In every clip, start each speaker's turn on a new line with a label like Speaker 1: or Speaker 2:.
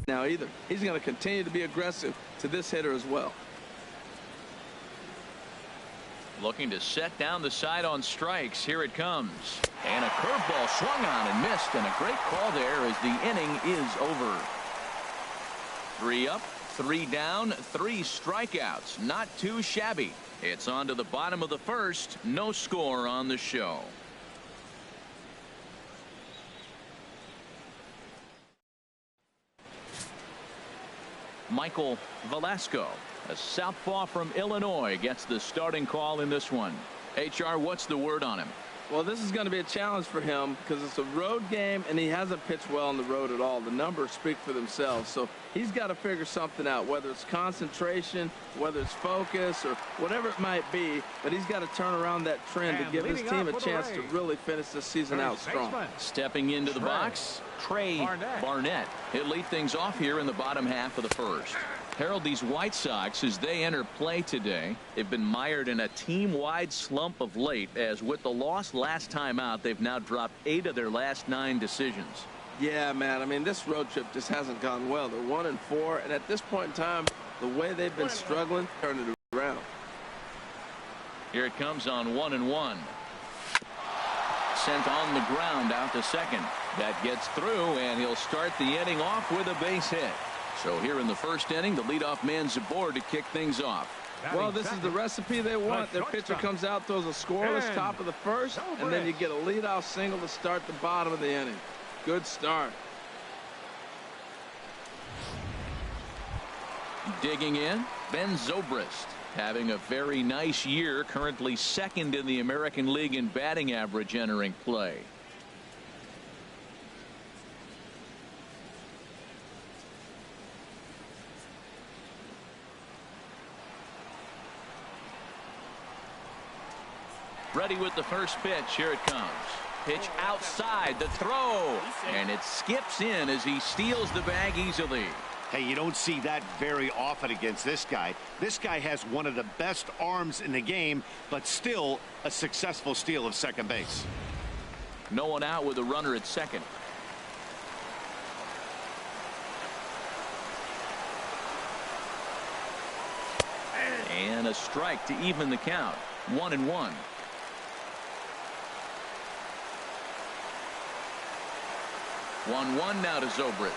Speaker 1: now either. He's going to continue to be aggressive to this hitter as well.
Speaker 2: Looking to set down the side on strikes. Here it comes. And a curveball swung on and missed. And a great call there as the inning is over. 3 up, 3 down, 3 strikeouts. Not too shabby. It's on to the bottom of the first. No score on the show. Michael Velasco, a southpaw from Illinois, gets the starting call in this one. HR, what's the word on him?
Speaker 1: Well, this is going to be a challenge for him because it's a road game and he hasn't pitched well on the road at all. The numbers speak for themselves. So he's got to figure something out, whether it's concentration, whether it's focus, or whatever it might be. But he's got to turn around that trend to give his team a chance to really finish this season out strong.
Speaker 2: Stepping into the box, Trey Barnett. He'll lead things off here in the bottom half of the first. Harold, these White Sox, as they enter play today, they've been mired in a team-wide slump of late, as with the loss last time out, they've now dropped 8 of their last 9 decisions.
Speaker 1: Yeah, man. I mean, this road trip just hasn't gone well. They're 1-4, and at this point in time, the way they've been struggling, turn it around.
Speaker 2: Here it comes on 1-1. Sent on the ground out to second. That gets through, and he'll start the inning off with a base hit. So here in the first inning, the leadoff man's aboard to kick things off.
Speaker 1: Well, this is the recipe they want. Their pitcher comes out, throws a scoreless top of the first, and then you get a leadoff single to start the bottom of the inning. Good start.
Speaker 2: Digging in, Ben Zobrist, having a very nice year, currently second in the American League in batting average entering play. Ready with the first pitch. Here it comes. Pitch outside, the throw, and it skips in as he steals the bag easily.
Speaker 3: Hey, you don't see that very often against this guy. This guy has one of the best arms in the game, but still a successful steal of second base.
Speaker 2: No one out with a runner at second. And a strike to even the count. 1-1. 1-1 now to Zobrist.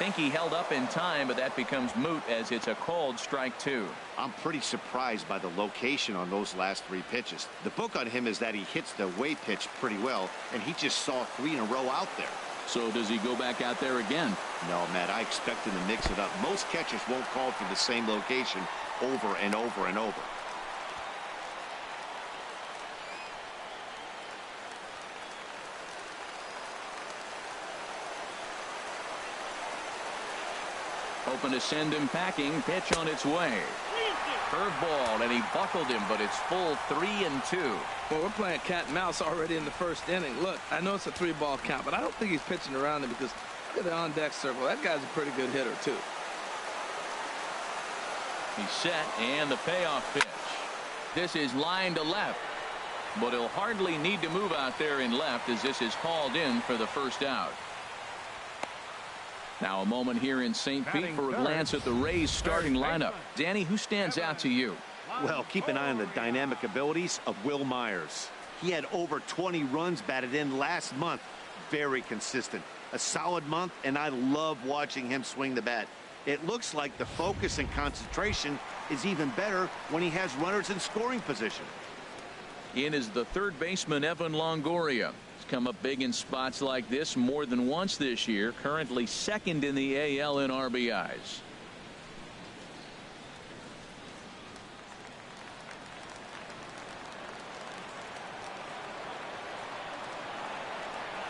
Speaker 2: Think he held up in time, but that becomes moot as it's a called strike 2.
Speaker 3: I'm pretty surprised by the location on those last 3 pitches. The book on him is that he hits the away pitch pretty well, and he just saw 3 in a row out there.
Speaker 2: So does he go back out there again?
Speaker 3: No, Matt, I expect him to mix it up. Most catchers won't call for the same location over and over and over.
Speaker 2: Hoping to send him packing. Pitch on its way. Curveball, and he buckled him, but it's full 3-2.
Speaker 1: Well, we're playing cat and mouse already in the first inning. Look, I know it's a 3-ball count, but I don't think he's pitching around him because look at the on-deck circle. That guy's a pretty good hitter, too.
Speaker 2: He's set, and the payoff pitch. This is line to left, but he'll hardly need to move out there in left as this is hauled in for the first out. Now a moment here in St. Pete for a glance at the Rays starting lineup. Danny, who stands out to you?
Speaker 3: Well, keep an eye on the dynamic abilities of Will Myers. He had over 20 runs batted in last month. Very consistent. A solid month, and I love watching him swing the bat. It looks like the focus and concentration is even better when he has runners in scoring position.
Speaker 2: In is the third baseman, Evan Longoria. Come up big in spots like this more than once this year. Currently second in the AL in RBIs.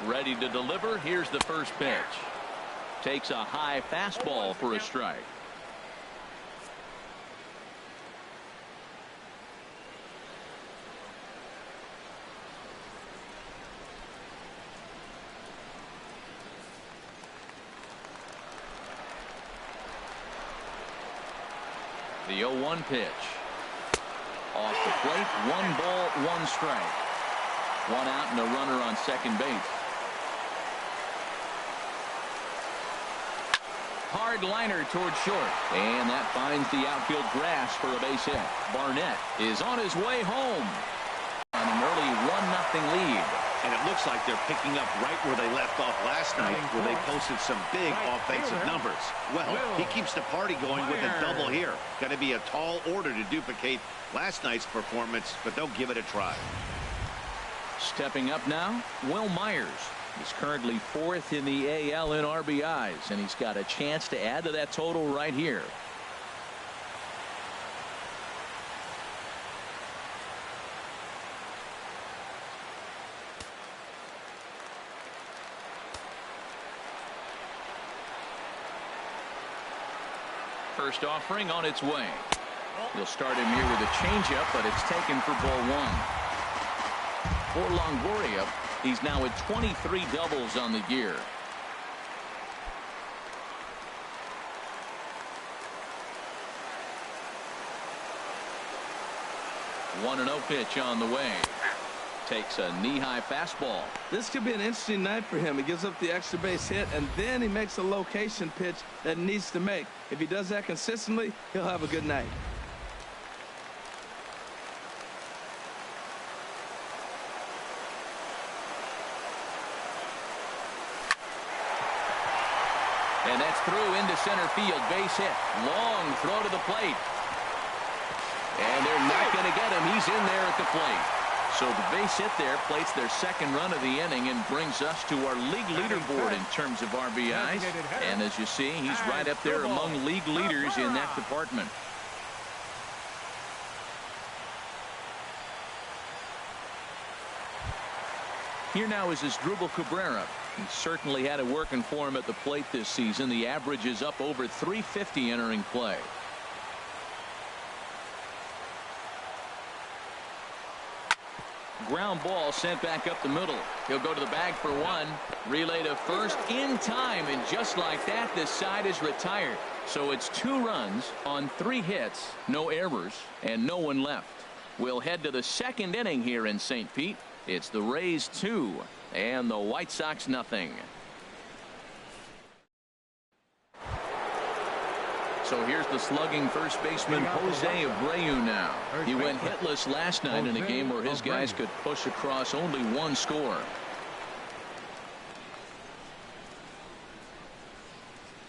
Speaker 2: Ready to deliver. Here's the first pitch. Takes a high fastball for a strike. The 0-1 pitch. Off the plate. 1 ball, 1 strike. 1 out and a runner on second base. Hard liner towards short. And that finds the outfield grass for a base hit. Barnett is on his way home. On an early 1-0 lead.
Speaker 3: And it looks like they're picking up right where they left off last night, where they posted some big offensive numbers. Well, he keeps the party going with a double here. Got to be a tall order to duplicate last night's performance, but they'll give it a try.
Speaker 2: Stepping up now, Will Myers. He's currently 4th in the AL in RBIs, and he's got a chance to add to that total right here. First offering on its way. He'll start him here with a changeup, but it's taken for ball 1. For Longoria, he's now at 23 doubles on the year. 1-0 pitch on the way. Takes a knee-high fastball.
Speaker 1: This could be an interesting night for him. He gives up the extra base hit, and then he makes a location pitch that he needs to make. If he does that consistently, he'll have a good night.
Speaker 2: And that's through into center field. Base hit. Long throw to the plate. And they're not going to get him. He's in there at the plate. So the base hit there plates their second run of the inning and brings us to our league leaderboard in terms of RBIs. And as you see, he's right up there among league leaders in that department. Here now is Asdrubal Cabrera. He certainly had it working for him at the plate this season. The average is up over 350 entering play. Ground ball sent back up the middle. He'll go to the bag for one. Relay to first in time, and just like that, this side is retired. So it's 2 runs on 3 hits, no errors, and no one left. We'll head to the second inning here in St. Pete. It's the Rays 2 and the White Sox nothing. So here's the slugging first baseman Jose Abreu now. He went hitless last night in a game where his guys could push across only 1 score.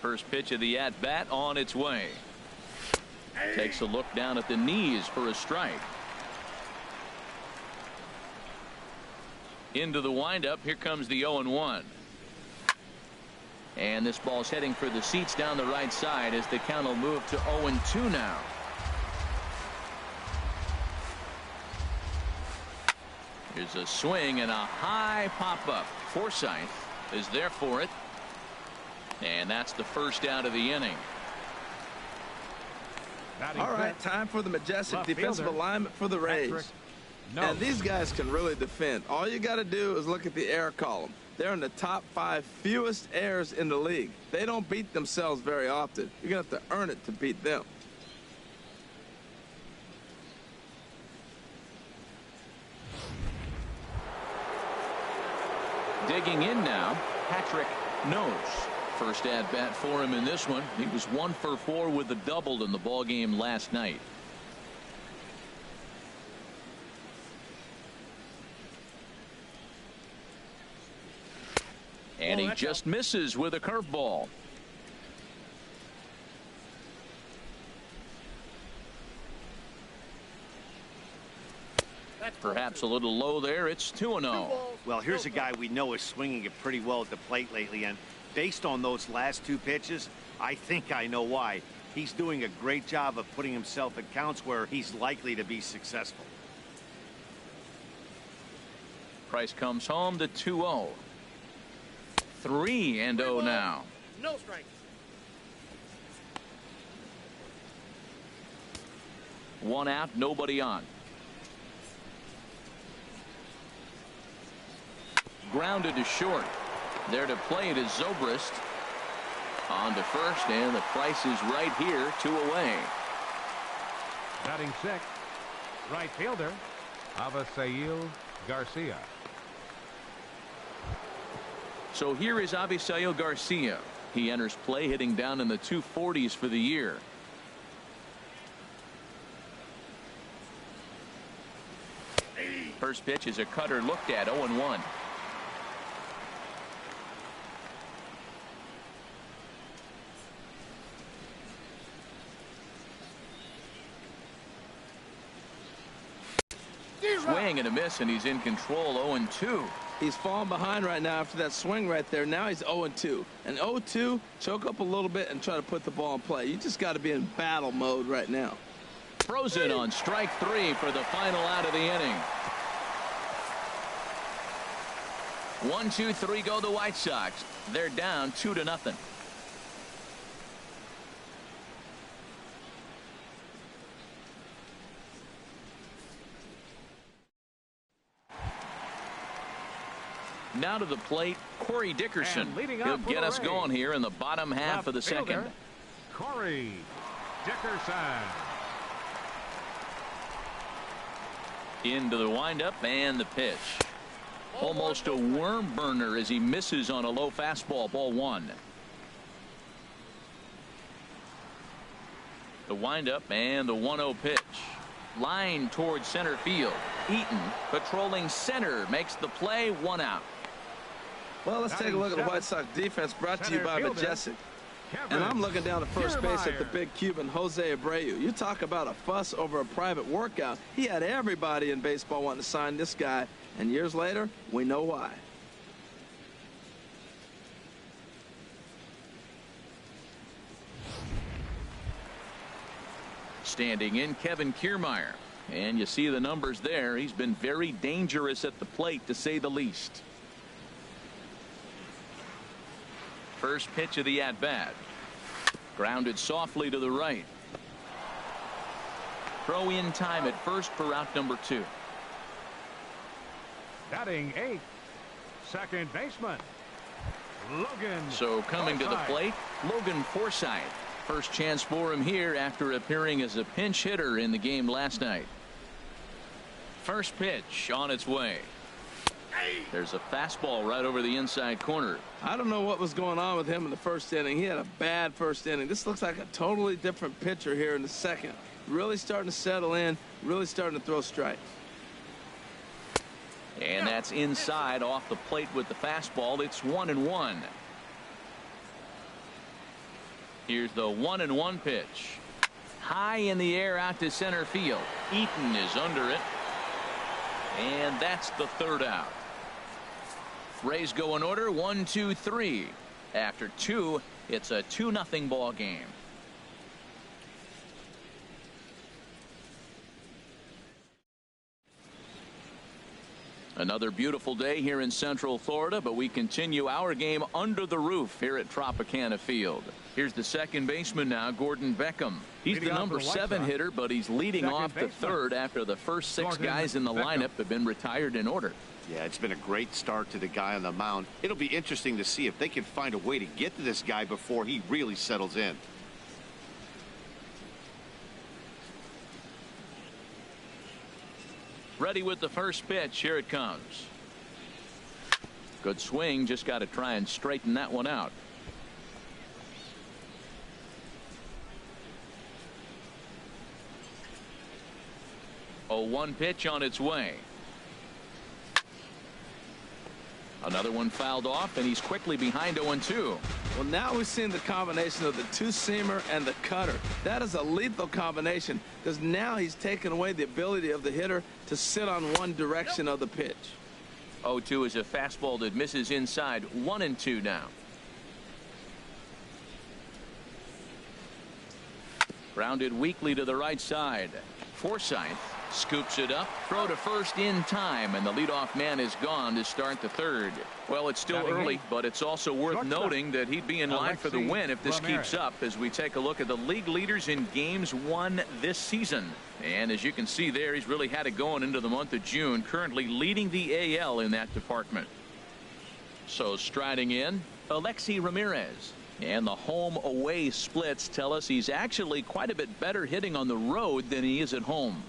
Speaker 2: First pitch of the at-bat on its way. Takes a look down at the knees for a strike. Into the windup. Here comes the 0-1. And this ball's heading for the seats down the right side as the count will move to 0-2 now. Here's a swing and a high pop-up. Forsythe is there for it. And that's the first out of the inning.
Speaker 1: All right, time for the majestic defensive alignment for the Rays. And these guys can really defend. All you got to do is look at the error column. They're in the top 5 fewest errors in the league. They don't beat themselves very often. You're going to have to earn it to beat them.
Speaker 2: Digging in now, Patrick Nose. First at bat for him in this one. He was 1 for 4 with a double in the ball game last night. And he just misses with a curveball. Perhaps a little low there. It's 2-0.
Speaker 3: Well, here's a guy we know is swinging it pretty well at the plate lately, and based on those last 2 pitches, I think I know why. He's doing a great job of putting himself at counts where he's likely to be successful.
Speaker 2: Price comes home to 2-0. 3-0 now.
Speaker 4: No strikes.
Speaker 2: 1 out, nobody on. Grounded to short. There to play it is Zobrist. On to first, and the Price is right here, 2 away.
Speaker 4: Batting 6th, right fielder, Avisail Garcia.
Speaker 2: So here is Avisail Garcia. He enters play hitting down in the 240s for the year. First pitch is a cutter looked at, 0-1. Swing and a miss, and he's in control, 0-2.
Speaker 1: He's falling behind right now after that swing right there. Now he's 0-2. And 0-2, choke up a little bit and try to put the ball in play. You just got to be in battle mode right now.
Speaker 2: Throws it on strike 3 for the final out of the inning. 1-2-3 go the White Sox. They're down 2-0. Now to the plate, Corey Dickerson. He'll get us going here in the bottom half of the second.
Speaker 4: Corey Dickerson.
Speaker 2: Into the windup and the pitch. Almost a worm burner as he misses on a low fastball, ball 1. The windup and the 1-0 pitch. Line towards center field. Eaton patrolling center makes the play, 1 out.
Speaker 1: Well, let's take a look at the White Sox defense, brought to you by Majestic. And I'm looking down to first base at the big Cuban, Jose Abreu. You talk about a fuss over a private workout. He had everybody in baseball wanting to sign this guy, and years later, we know why.
Speaker 2: Standing in, Kevin Kiermaier. And you see the numbers there. He's been very dangerous at the plate, to say the least. First pitch of the at-bat. Grounded softly to the right. Throw in time at first for out number 2.
Speaker 4: Batting 8th, second baseman, Logan.
Speaker 2: So coming to the plate, Logan Forsythe. First chance for him here after appearing as a pinch hitter in the game last night. First pitch on its way. There's a fastball right over the inside corner.
Speaker 1: I don't know what was going on with him in the first inning. He had a bad first inning. This looks like a totally different pitcher here in the second. Really starting to settle in, really starting to throw strikes.
Speaker 2: And that's inside off the plate with the fastball. It's 1-1. Here's the 1-1 pitch. High in the air out to center field. Eaton is under it. And that's the 3rd out. Rays go in order, 1-2-3. After 2, it's a 2-0 ball game. Another beautiful day here in Central Florida, but we continue our game under the roof here at Tropicana Field. Here's the second baseman now, Gordon Beckham. He's the number 7 hitter, but he's leading off the 3rd after the first 6 guys in the lineup have been retired in order.
Speaker 3: Yeah, it's been a great start to the guy on the mound. It'll be interesting to see if they can find a way to get to this guy before he really settles in.
Speaker 2: Ready with the first pitch. Here it comes. Good swing. Just got to try and straighten that one out. Oh, 1 pitch on its way. Another one fouled off, and he's quickly behind 0-2.
Speaker 1: Well, now we've seen the combination of the two-seamer and the cutter. That is a lethal combination because now he's taken away the ability of the hitter to sit on one direction of the pitch.
Speaker 2: 0-2 is a fastball that misses inside. 1-2 now. Grounded weakly to the right side. Forsythe scoops it up. Throw to first in time, and the leadoff man is gone to start the 3rd. Well, it's still early, but it's also worth noting that he'd be in line for the win if this keeps up as we take a look at the league leaders in games won this season. And as you can see there, he's really had it going into the month of June, currently leading the AL in that department. So striding in, Alexi Ramirez. And the home-away splits tell us he's actually quite a bit better hitting on the road than he is at home.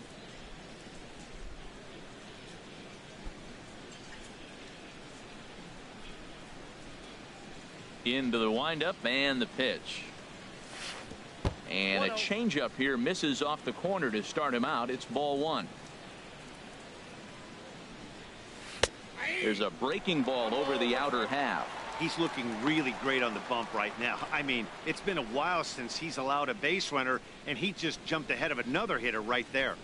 Speaker 2: Into the windup and the pitch. And a changeup here misses off the corner to start him out. It's ball one. There's a breaking ball over the outer half.
Speaker 3: He's looking really great on the bump right now. I mean, it's been a while since he's allowed a base runner, and he just jumped ahead of another hitter right there.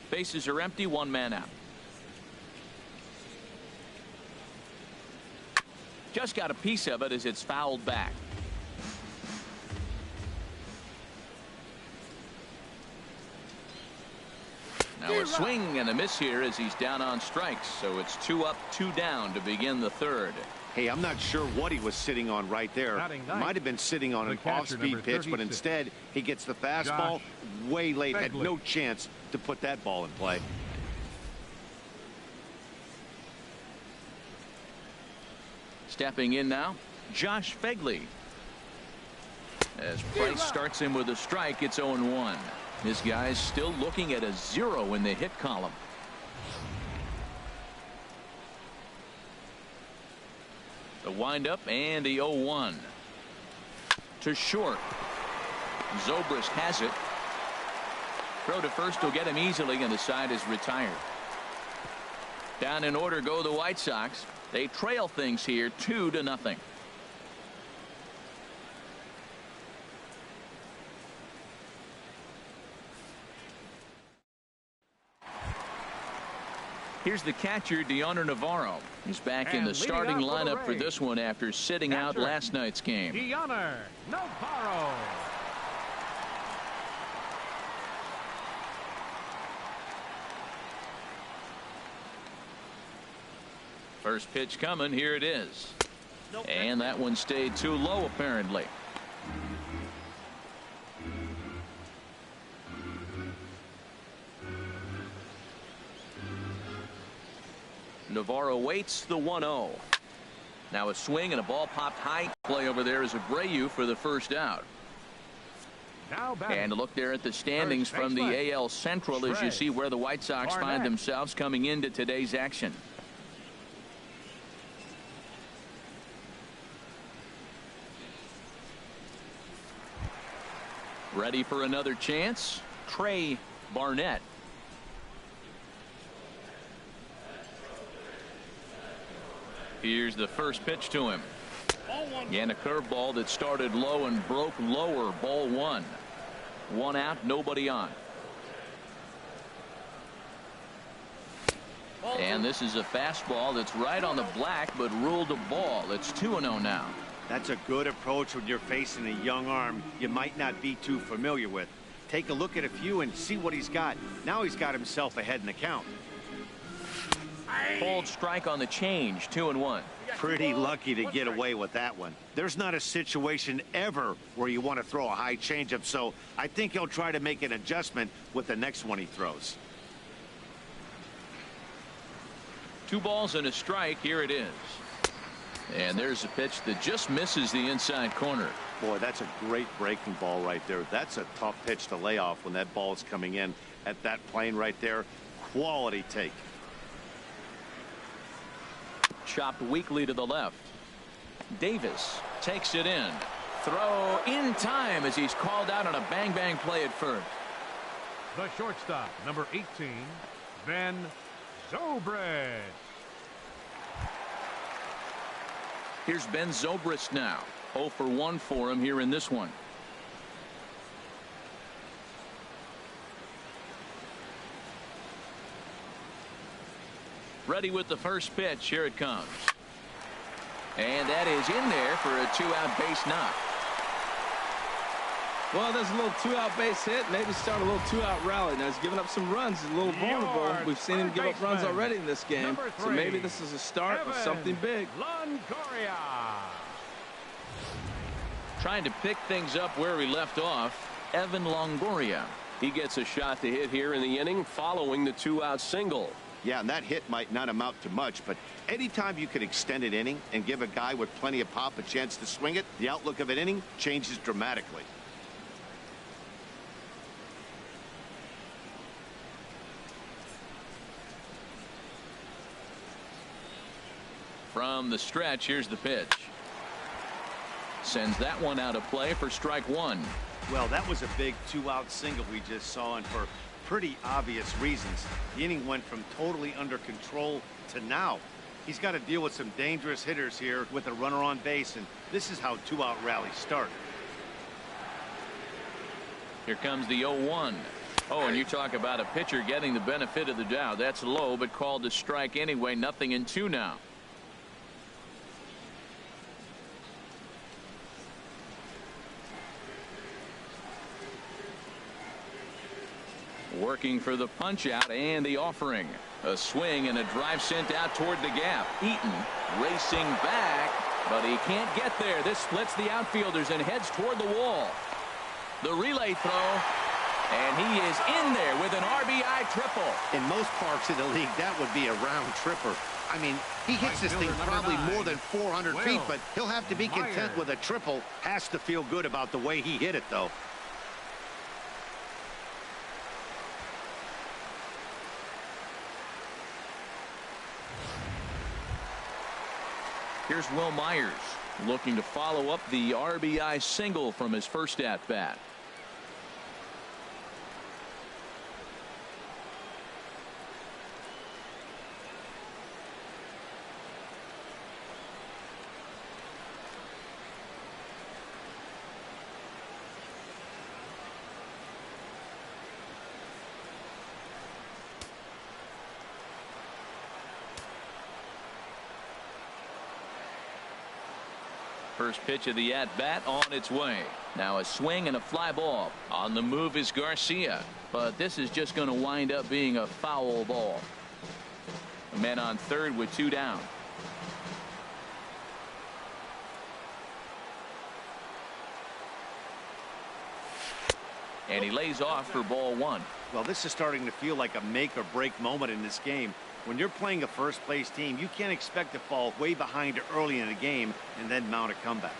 Speaker 2: Bases are empty, one man out. Just got a piece of it as it's fouled back. Now a swing and a miss here as he's down on strikes. So it's 2 up, 2 down to begin the third.
Speaker 3: Hey, I'm not sure what he was sitting on right there. Might have been sitting on an off-speed pitch, but instead he gets the fastball way late. Had no chance to put that ball in play.
Speaker 2: Stepping in now, Josh Fegley. As Price starts him with a strike, it's 0-1. This guy's still looking at a 0 in the hit column. The windup and the 0-1. To short. Zobrist has it. Throw to first will get him easily, and the side is retired. Down in order go the White Sox. They trail things here 2-0. Here's the catcher, Deoner Navarro. He's back in the starting lineup for this one after sitting out last night's game.
Speaker 4: Deoner Navarro.
Speaker 2: First pitch coming. Here it is. And that one stayed too low, apparently. Navarro waits the 1-0. Now a swing and a ball popped high. Play over there is Abreu for the first out. And a look there at the standings from the AL Central as you see where the White Sox find themselves coming into today's action. Ready for another chance, Trey Barnett. Here's the first pitch to him. And a curveball that started low and broke lower. Ball one. 1 out, nobody on. And this is a fastball that's right on the black but ruled a ball. It's 2-0 now.
Speaker 3: That's a good approach when you're facing a young arm you might not be too familiar with. Take a look at a few and see what he's got. Now he's got himself ahead in the count.
Speaker 2: Cold strike on the change. 2-1.
Speaker 3: Pretty lucky to get away with that one. There's not a situation ever where you want to throw a high changeup, so I think he'll try to make an adjustment with the next one he throws.
Speaker 2: 2 balls and a strike. Here it is. And there's a pitch that just misses the inside corner.
Speaker 3: Boy, that's a great breaking ball right there. That's a tough pitch to lay off when that ball is coming in at that plane right there. Quality take.
Speaker 2: Chopped weakly to the left. Davis takes it in. Throw in time as he's called out on a bang play at first.
Speaker 4: The shortstop, number 18, Ben Zobrist.
Speaker 2: Here's Ben Zobrist now. 0 for 1 for him here in this one. Ready with the first pitch. Here it comes. And that is in there for a 2-out base knock.
Speaker 1: Well, there's a little 2-out base hit. Maybe start a little 2-out rally. Now he's giving up some runs. He's a little vulnerable. We've seen him give up runs already in this game. So maybe this is a start of something big.
Speaker 4: Longoria.
Speaker 2: Trying to pick things up where he left off. Evan Longoria.
Speaker 5: He gets a shot to hit here in the inning following the 2-out single.
Speaker 3: Yeah, and that hit might not amount to much, but anytime you can extend an inning and give a guy with plenty of pop a chance to swing it, the outlook of an inning changes dramatically.
Speaker 2: From the stretch, here's the pitch. Sends that one out of play for strike one.
Speaker 3: Well, that was a big 2-out single we just saw, and for pretty obvious reasons. The inning went from totally under control to now. He's got to deal with some dangerous hitters here with a runner on base, and this is how 2-out rallies start.
Speaker 2: Here comes the 0-1. Oh, and you talk about a pitcher getting the benefit of the doubt. That's low, but called to strike anyway. 0-2 now. Working for the punch out and the offering. A swing and a drive sent out toward the gap. Eaton racing back, but he can't get there. This splits the outfielders and heads toward the wall. The relay throw, and he is in there with an RBI triple.
Speaker 3: In most parks in the league, that would be a round tripper. I mean, he hits this thing probably more than 400 feet, but he'll have to be content with a triple. Has to feel good about the way he hit it, though.
Speaker 2: Here's Will Myers looking to follow up the RBI single from his first at bat. First pitch of the at-bat on its way. Now a swing and a fly ball. On the move is Garcia, but this is just going to wind up being a foul ball. A man on third with 2 down. And he lays off for ball 1.
Speaker 3: Well, this is starting to feel like a make or break moment in this game. When you're playing a first place team, you can't expect to fall way behind early in a game and then mount a comeback.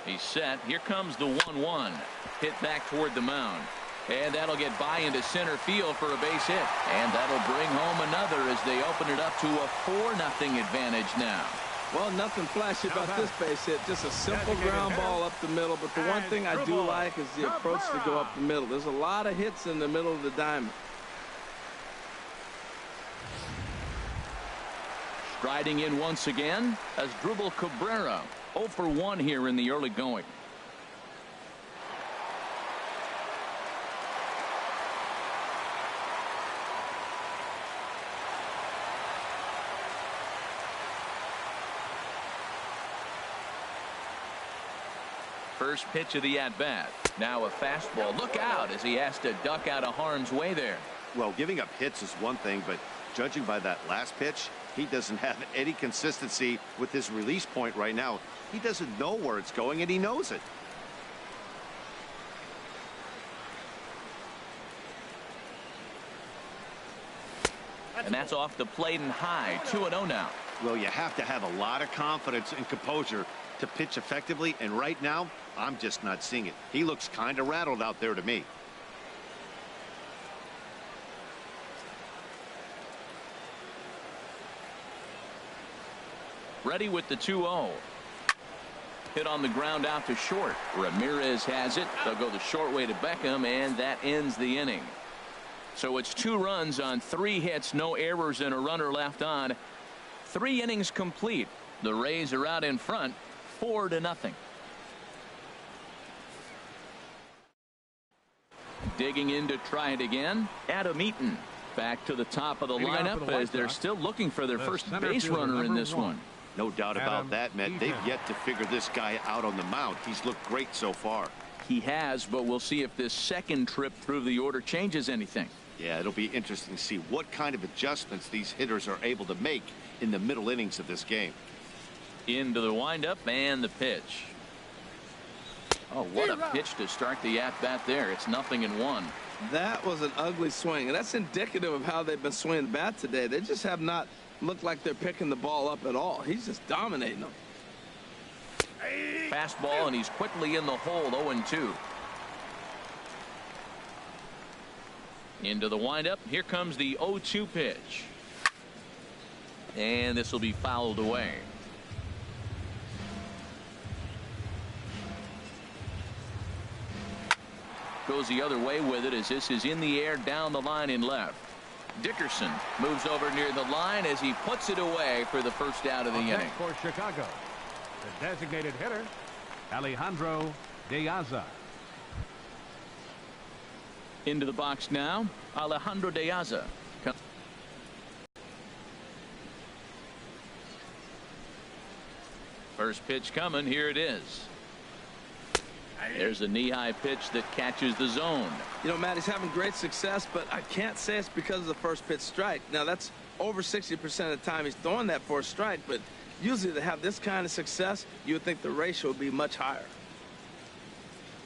Speaker 2: He's set. Here comes the 1-1. Hit back toward the mound. And that'll get by into center field for a base hit. And that'll bring home another as they open it up to a 4-0 advantage now.
Speaker 1: Well, nothing flashy about this base hit. Just a simple ground ball up the middle. But the one thing I do like is the approach to go up the middle. There's a lot of hits in the middle of the diamond.
Speaker 2: Striding in once again as Dribble Cabrera. 0 for 1 here in the early going. First pitch of the at-bat. Now a fastball. Look out as he has to duck out of harm's way there.
Speaker 3: Well, giving up hits is one thing, but judging by that last pitch, he doesn't have any consistency with his release point right now. He doesn't know where it's going, and he knows it.
Speaker 2: And that's off the plate and high. 2-0 now.
Speaker 3: Well, you have to have a lot of confidence and composure to pitch effectively, and right now I'm just not seeing it. He looks kind of rattled out there to me.
Speaker 2: Ready with the 2-0. Hit on the ground out to short. Ramirez has it. They'll go the short way to Beckham, and that ends the inning. So it's 2 runs on 3 hits, no errors, and a runner left on. 3 innings complete. The Rays are out in front, 4-0. Digging in to try it again. Adam Eaton back to the top of the lineup as they're still looking for their first base runner in this one.
Speaker 3: No doubt about that, Matt. They've yet to figure this guy out on the mound. He's looked great so far.
Speaker 2: He has, but we'll see if this second trip through the order changes anything.
Speaker 3: Yeah, it'll be interesting to see what kind of adjustments these hitters are able to make in the middle innings of this game.
Speaker 2: Into the windup and the pitch. Oh, what a pitch to start the at-bat there. It's 0-1.
Speaker 1: That was an ugly swing, and that's indicative of how they've been swinging the bat today. They just have not looked like they're picking the ball up at all. He's just dominating them.
Speaker 2: Fastball, and he's quickly in the hole. 0-2. Into the windup. Here comes the 0-2 pitch. And this will be fouled away. Goes the other way with it as this is in the air down the line in left. Dickerson moves over near the line as he puts it away for the first out of the inning.
Speaker 4: For Chicago, the designated hitter, Alejandro De Aza.
Speaker 2: Into the box now, Alejandro De Aza. First pitch coming. Here it is. There's a knee-high pitch that catches the zone.
Speaker 1: You know, Matt, he's having great success, but I can't say it's because of the first pitch strike. Now, that's over 60% of the time he's throwing that for a strike, but usually to have this kind of success, you would think the ratio would be much higher.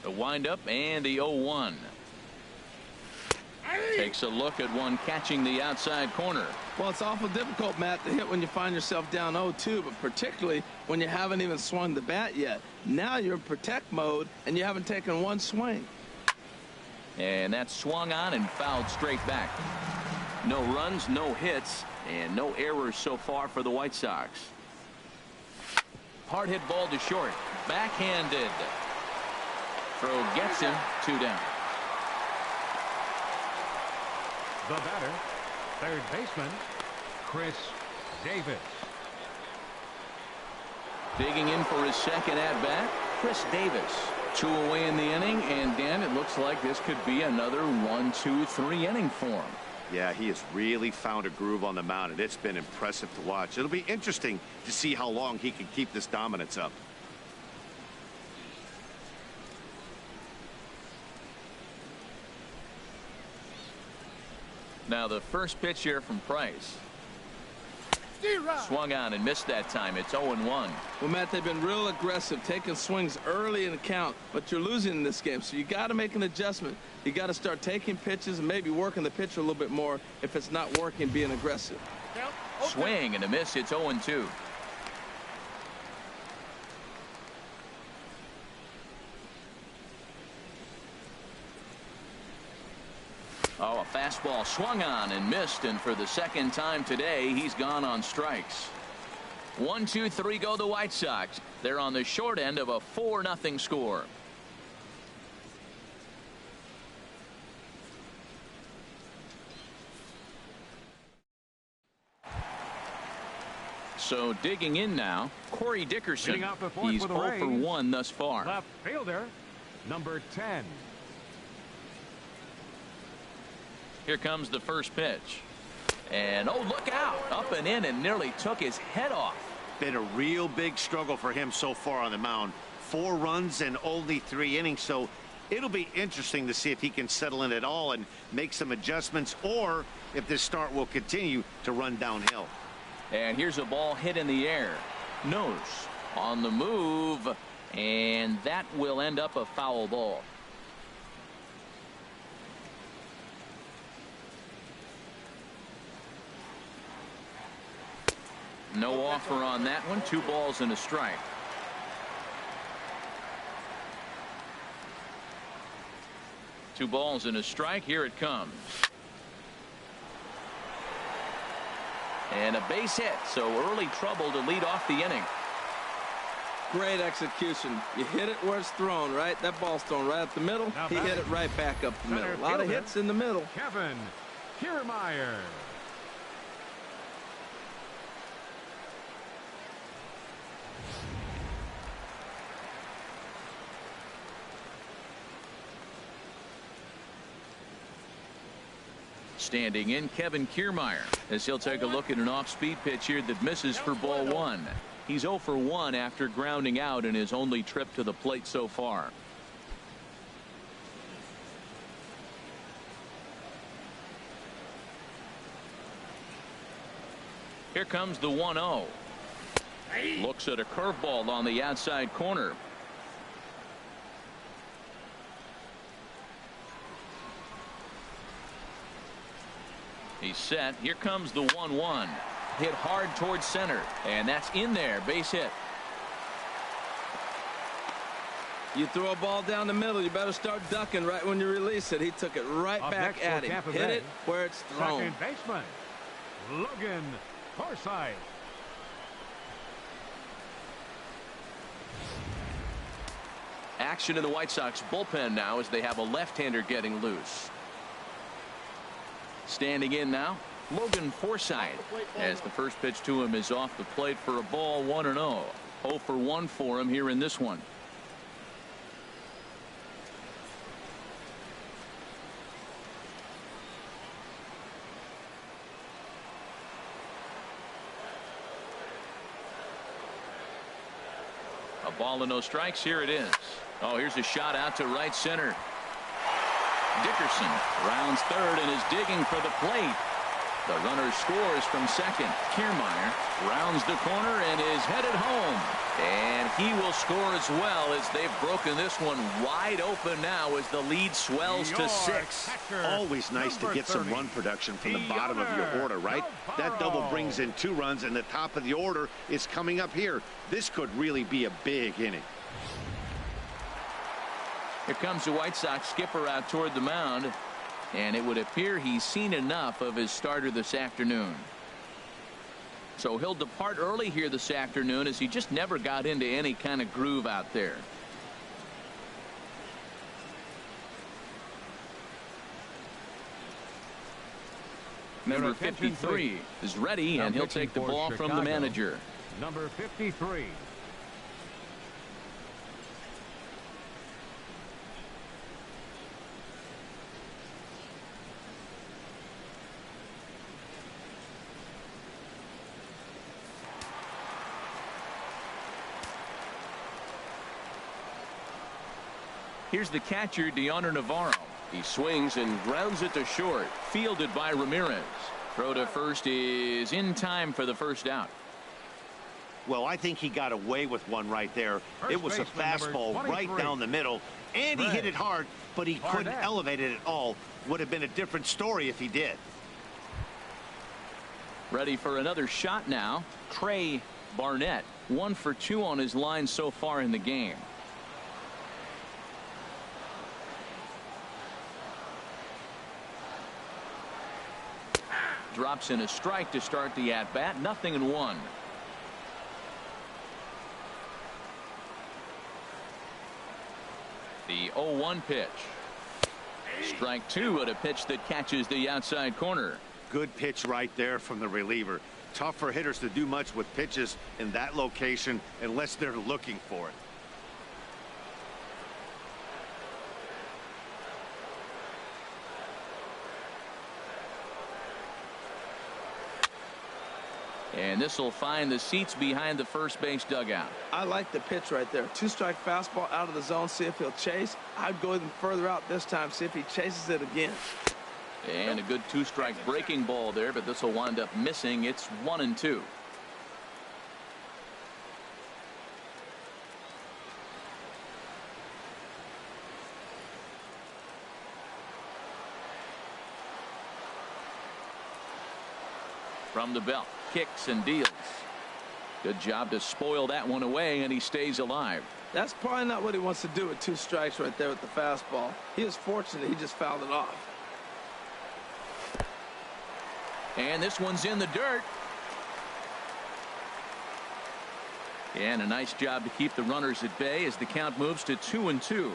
Speaker 2: The windup and the 0-1. Takes a look at one catching the outside corner.
Speaker 1: Well, it's awful difficult, Matt, to hit when you find yourself down 0-2, but particularly when you haven't even swung the bat yet. Now you're in protect mode, and you haven't taken one swing.
Speaker 2: And that's swung on and fouled straight back.
Speaker 5: No runs, no hits, and no errors so far for the White Sox.
Speaker 2: Hard hit ball to short. Backhanded. Throw gets him. 2 down.
Speaker 4: The batter, third baseman, Chris Davis.
Speaker 2: Digging in for his second at-bat, Chris Davis. 2 away in the inning, and Dan, it looks like this could be another 1-2-3 inning for him.
Speaker 3: Yeah, he has really found a groove on the mound, and it's been impressive to watch. It'll be interesting to see how long he can keep this dominance up.
Speaker 2: Now the first pitch here from Price. Swung on and missed that time. It's 0-1.
Speaker 1: Well, Matt, they've been real aggressive, taking swings early in the count, but you're losing in this game, so you got to make an adjustment. You got to start taking pitches and maybe working the pitcher a little bit more if it's not working, being aggressive.
Speaker 2: Swing and a miss. It's 0-2. Oh, a fastball swung on and missed, and for the second time today, he's gone on strikes. 1-2-3 go the White Sox. They're on the short end of a 4-0 score. So digging in now, Corey Dickerson. He's 0 for 1 thus far.
Speaker 4: Left fielder, number 10.
Speaker 2: Here comes the first pitch. And oh, look out. Up and in and nearly took his head off.
Speaker 3: Been a real big struggle for him so far on the mound. 4 runs and only 3 innings, so it'll be interesting to see if he can settle in at all and make some adjustments, or if this start will continue to run downhill.
Speaker 2: And here's a ball hit in the air. Nose on the move, and that will end up a foul ball. No offer on that one. 2 balls and a strike. Two balls and a strike. Here it comes. And a base hit, so early trouble to lead off the inning.
Speaker 1: Great execution. You hit it where it's thrown, right? That ball's thrown right up the middle. He hit it right back up the middle. A lot of hits in the middle.
Speaker 4: Kevin Kiermaier.
Speaker 2: Standing in, Kevin Kiermaier, as he'll take a look at an off-speed pitch here that misses for ball 1. He's 0 for 1 after grounding out in his only trip to the plate so far. Here comes the 1-0. Looks at a curveball on the outside corner. He's set. Here comes the 1-1. Hit hard towards center, and that's in there. Base hit.
Speaker 1: You throw a ball down the middle, you better start ducking right when you release it. He took it right back at him. Hit it where it's thrown.
Speaker 4: Second baseman, Logan Forsythe.
Speaker 5: Action in the White Sox bullpen now as they have a left-hander getting loose. Standing in now, Logan Forsythe, as the first pitch to him is off the plate for a ball, 1-0. 0 for 1 for him here in this one. A ball and no strikes. Here it is. Oh, here's a shot out to right center. Dickerson rounds third and is digging for the plate. The runner scores from second. Kiermaier rounds the corner and is headed home. And he will score as well, as they've broken this one wide open now as the lead swells to 6.
Speaker 3: Always nice to get some run production from the bottom of your order, right? That double brings in 2 runs, and the top of the order is coming up here. This could really be a big inning.
Speaker 5: Here comes the White Sox skipper out toward the mound, and it would appear he's seen enough of his starter this afternoon. So he'll depart early here this afternoon, as he just never got into any kind of groove out there. Number 53 is ready, and he'll take the ball from the manager.
Speaker 4: Number 53.
Speaker 5: Here's the catcher, Deoner Navarro. He swings and grounds it to short. Fielded by Ramirez. Throw to first is in time for the first out.
Speaker 3: Well, I think he got away with one right there. It was a fastball right down the middle, and he hit it hard, but he couldn't elevate it at all. Would have been a different story if he did.
Speaker 5: Ready for another shot now. Trey Barnett, 1 for 2 on his line so far in the game. Drops in a strike to start the at-bat. 0-1. The 0-1 pitch. Strike 2 at a pitch that catches the outside corner.
Speaker 3: Good pitch right there from the reliever. Tough for hitters to do much with pitches in that location unless they're looking for it.
Speaker 5: And this will find the seats behind the first base dugout.
Speaker 1: I like the pitch right there. 2-strike fastball out of the zone. See if he'll chase. I'd go even further out this time. See if he chases it again.
Speaker 5: And a good 2-strike breaking ball there, but this will wind up missing. It's 1-2. From the belt, kicks and deals. Good job to spoil that one away, and he stays alive.
Speaker 1: That's probably not what he wants to do with 2 strikes right there with the fastball. He was fortunate he just fouled it off.
Speaker 5: And this one's in the dirt. And a nice job to keep the runners at bay as the count moves to 2-2.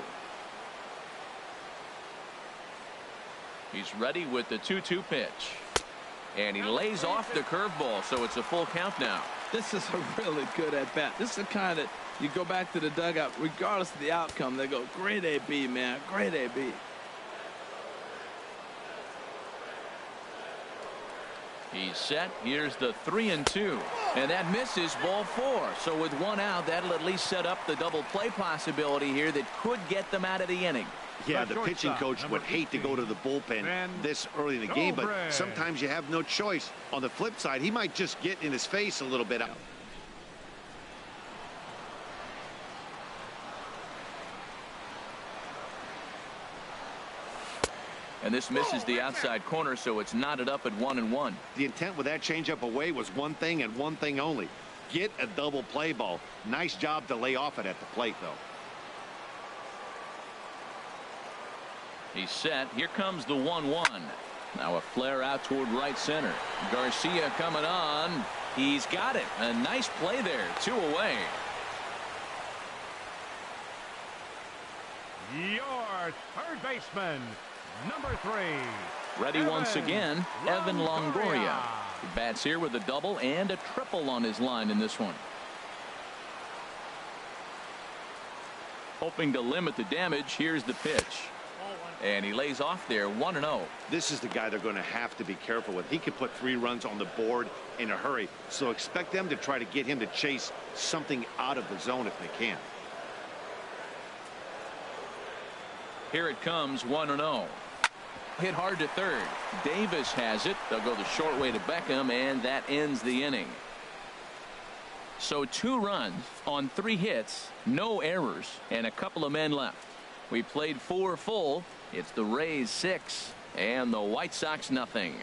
Speaker 5: He's ready with the 2-2 pitch. And he lays off the curveball, so it's a full count now.
Speaker 1: This is a really good at-bat. This is the kind that you go back to the dugout, regardless of the outcome, they go, great AB, man, great AB.
Speaker 5: He's set. Here's the 3-2. And that misses, ball 4. So with 1 out, that'll at least set up the double play possibility here that could get them out of the inning.
Speaker 3: Yeah, the pitching coach would hate to go to the bullpen this early in the game, but sometimes you have no choice. On the flip side, he might just get in his face a little bit out.
Speaker 5: And this misses the outside corner, so it's knotted up at 1-1.
Speaker 3: The intent with that changeup away was one thing and one thing only. Get a double play ball. Nice job to lay off it at the plate, though.
Speaker 2: He's set. Here comes the 1-1. Now a flare out toward right center. Garcia coming on. He's got it. A nice play there. 2 away.
Speaker 4: Your third baseman, number 3.
Speaker 2: Ready once again, Evan Longoria. He bats here with a double and a triple on his line in this one. Hoping to limit the damage. Here's the pitch. And he lays off there 1-0.
Speaker 3: This is the guy they're going to have to be careful with. He could put 3 runs on the board in a hurry. So expect them to try to get him to chase something out of the zone if they can.
Speaker 2: Here it comes 1-0. Hit hard to third. Davis has it. They'll go the short way to Beckham, and that ends the inning. So 2 runs on 3 hits, no errors, and a couple of men left. We played 4 full. It's the Rays 6 and the White Sox nothing.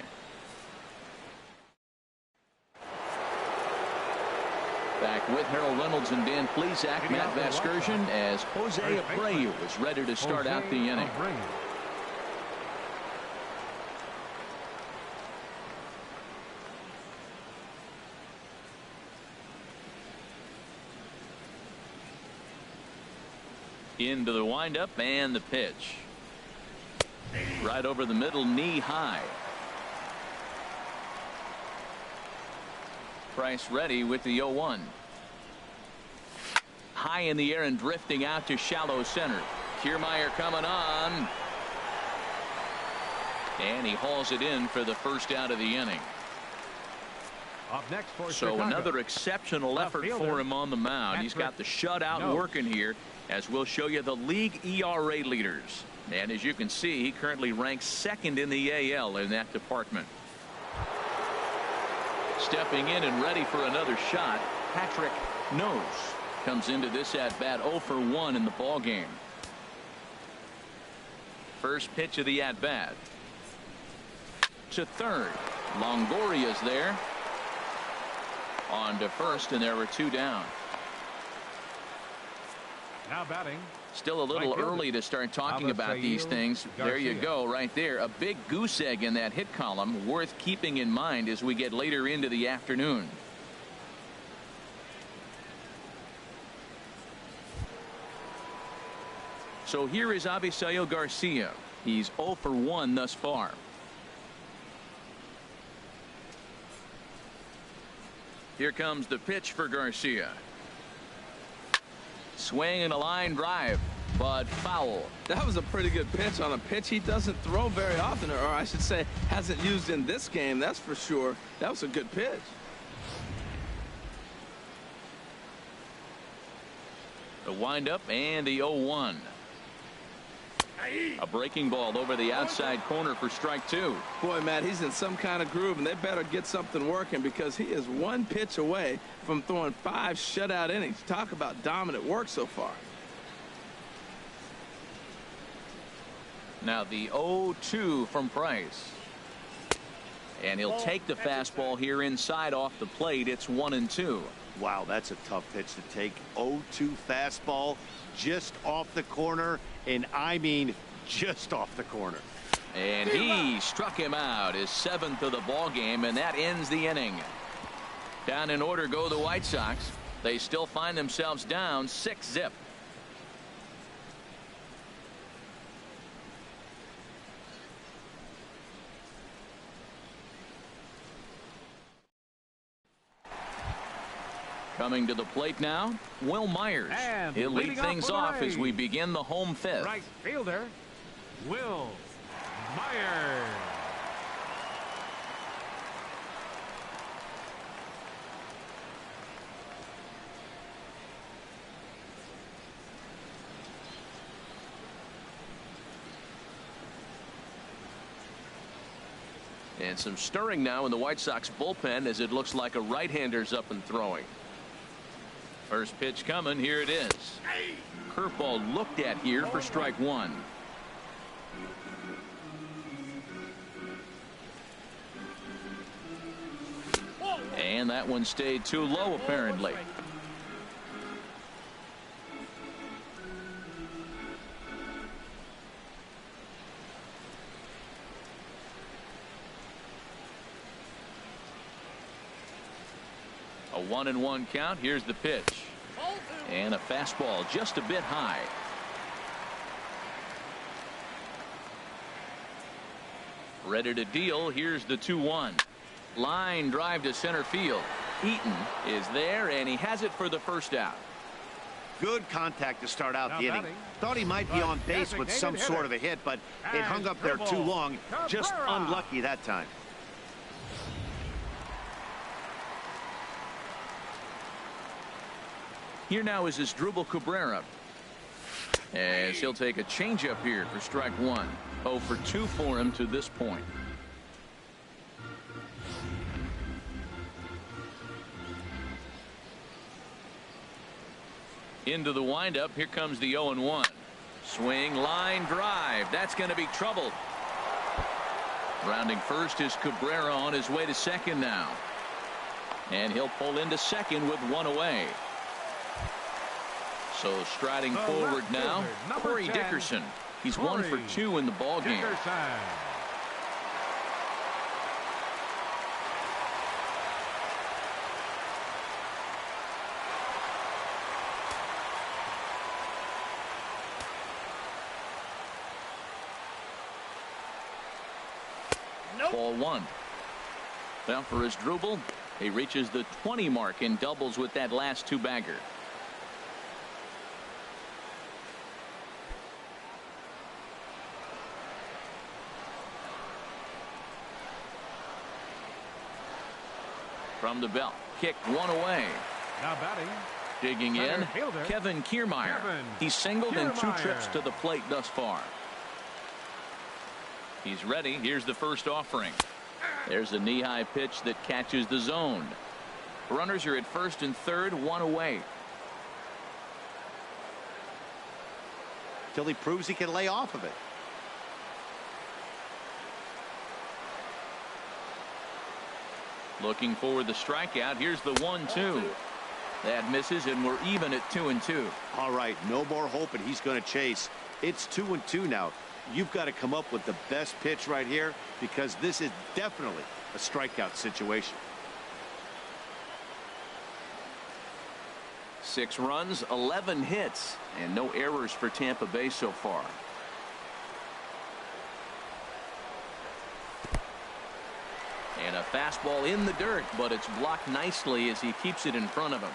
Speaker 2: Back with Harold Reynolds and Dan Plesac, Matt Vasgersian, as Jose Abreu is ready to start out the inning. Into the windup and the pitch. Right over the middle, knee high. Price ready with the 0-1. High in the air and drifting out to shallow center. Kiermaier coming on. And he hauls it in for the first out of the inning.
Speaker 4: Up next for
Speaker 2: so
Speaker 4: Chicago.
Speaker 2: Another exceptional effort for him on the mound. He's got the shutout working here, as we'll show you the league ERA leaders. And as you can see, he currently ranks 2nd in the AL in that department. Stepping in and ready for another shot, Patrick Nose comes into this at bat 0 for 1 in the ball game. First pitch of the at bat to third. Longoria's there. On to first, and there were 2 down.
Speaker 4: Now batting.
Speaker 2: Still a little early to start talking about these things. There you go, right there. A big goose egg in that hit column, worth keeping in mind as we get later into the afternoon. So here is Avisail Garcia. He's 0 for 1 thus far. Here comes the pitch for Garcia. Swing and a line drive, but foul.
Speaker 1: That was a pretty good pitch on a pitch he doesn't throw very often, or I should say hasn't used in this game, that's for sure. That was a good pitch.
Speaker 2: The windup and the 0-1. A breaking ball over the outside corner for strike 2.
Speaker 1: Boy, Matt, he's in some kind of groove, and they better get something working because he is 1 pitch away from throwing 5 shutout innings. Talk about dominant work so far.
Speaker 2: Now the 0-2 from Price. And he'll take the fastball here inside off the plate. It's 1-2.
Speaker 3: Wow, that's a tough pitch to take. 0-2 fastball just off the corner, and I mean just off the corner.
Speaker 2: And he struck him out, his 7th of the ball game, and that ends the inning. Down in order go the White Sox. They still find themselves down 6-0. Coming to the plate now, Will Myers.
Speaker 4: And
Speaker 2: he'll lead things off as we begin the home 5th.
Speaker 4: Right fielder, Will Myers.
Speaker 2: And some stirring now in the White Sox bullpen as it looks like a right-hander's up and throwing. First pitch coming. Here it is. Curveball looked at here for strike 1. And that one stayed too low apparently. A 1-1 count. Here's the pitch. And a fastball just a bit high. Ready to deal. Here's the 2-1. Line drive to center field. Eaton is there, and he has it for the first out.
Speaker 3: Good contact to start out the inning. Thought he might be on base with some sort of a hit, but it hung up there too long. Just unlucky that time.
Speaker 2: Here now is Asdrubal Cabrera, as he'll take a changeup here for strike one. 0 for 2 for him to this point. Into the windup. Here comes the 0-1. Swing, line drive. That's going to be trouble. Rounding first is Cabrera on his way to second now. And he'll pull into second with one away. So striding forward now, Corey Dickerson. He's 1 for 2 in the ball game. Ball one. Now for Asdrubal, he reaches the 20 mark in doubles with that last two-bagger. From the belt, kicked one away.
Speaker 4: Now batting.
Speaker 2: Digging in,
Speaker 4: fielder,
Speaker 2: Kevin Kiermaier. He's singled in 2 trips to the plate thus far. He's ready. Here's the first offering. There's a knee-high pitch that catches the zone. Runners are at first and third, one away.
Speaker 3: Till he proves he can lay off of it.
Speaker 2: Looking for the strikeout. Here's the 1-2. That misses, and we're even at 2-2.
Speaker 3: All right, no more hoping he's going to chase. It's 2-2 now. You've got to come up with the best pitch right here, because this is definitely a strikeout situation.
Speaker 2: 6 runs, 11 hits, and no errors for Tampa Bay so far. And a fastball in the dirt, but it's blocked nicely as he keeps it in front of him.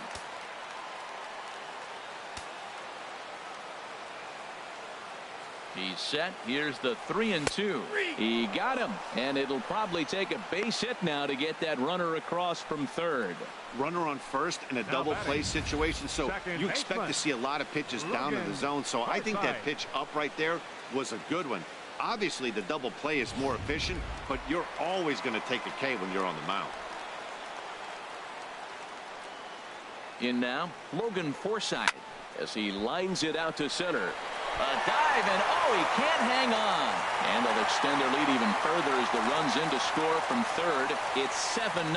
Speaker 2: He's set. Here's the 3-2. He got him, and it'll probably take a base hit now to get that runner across from third.
Speaker 3: Runner on first in a double play situation, so you expect to see a lot of pitches down in the zone. So I think that pitch up right there was a good one. Obviously, the double play is more efficient, but you're always going to take a K when you're on the mound.
Speaker 2: In now, Logan Forsythe as he lines it out to center. A dive, and oh, he can't hang on. And they'll extend their lead even further as the run's in to score from third. It's 7-0.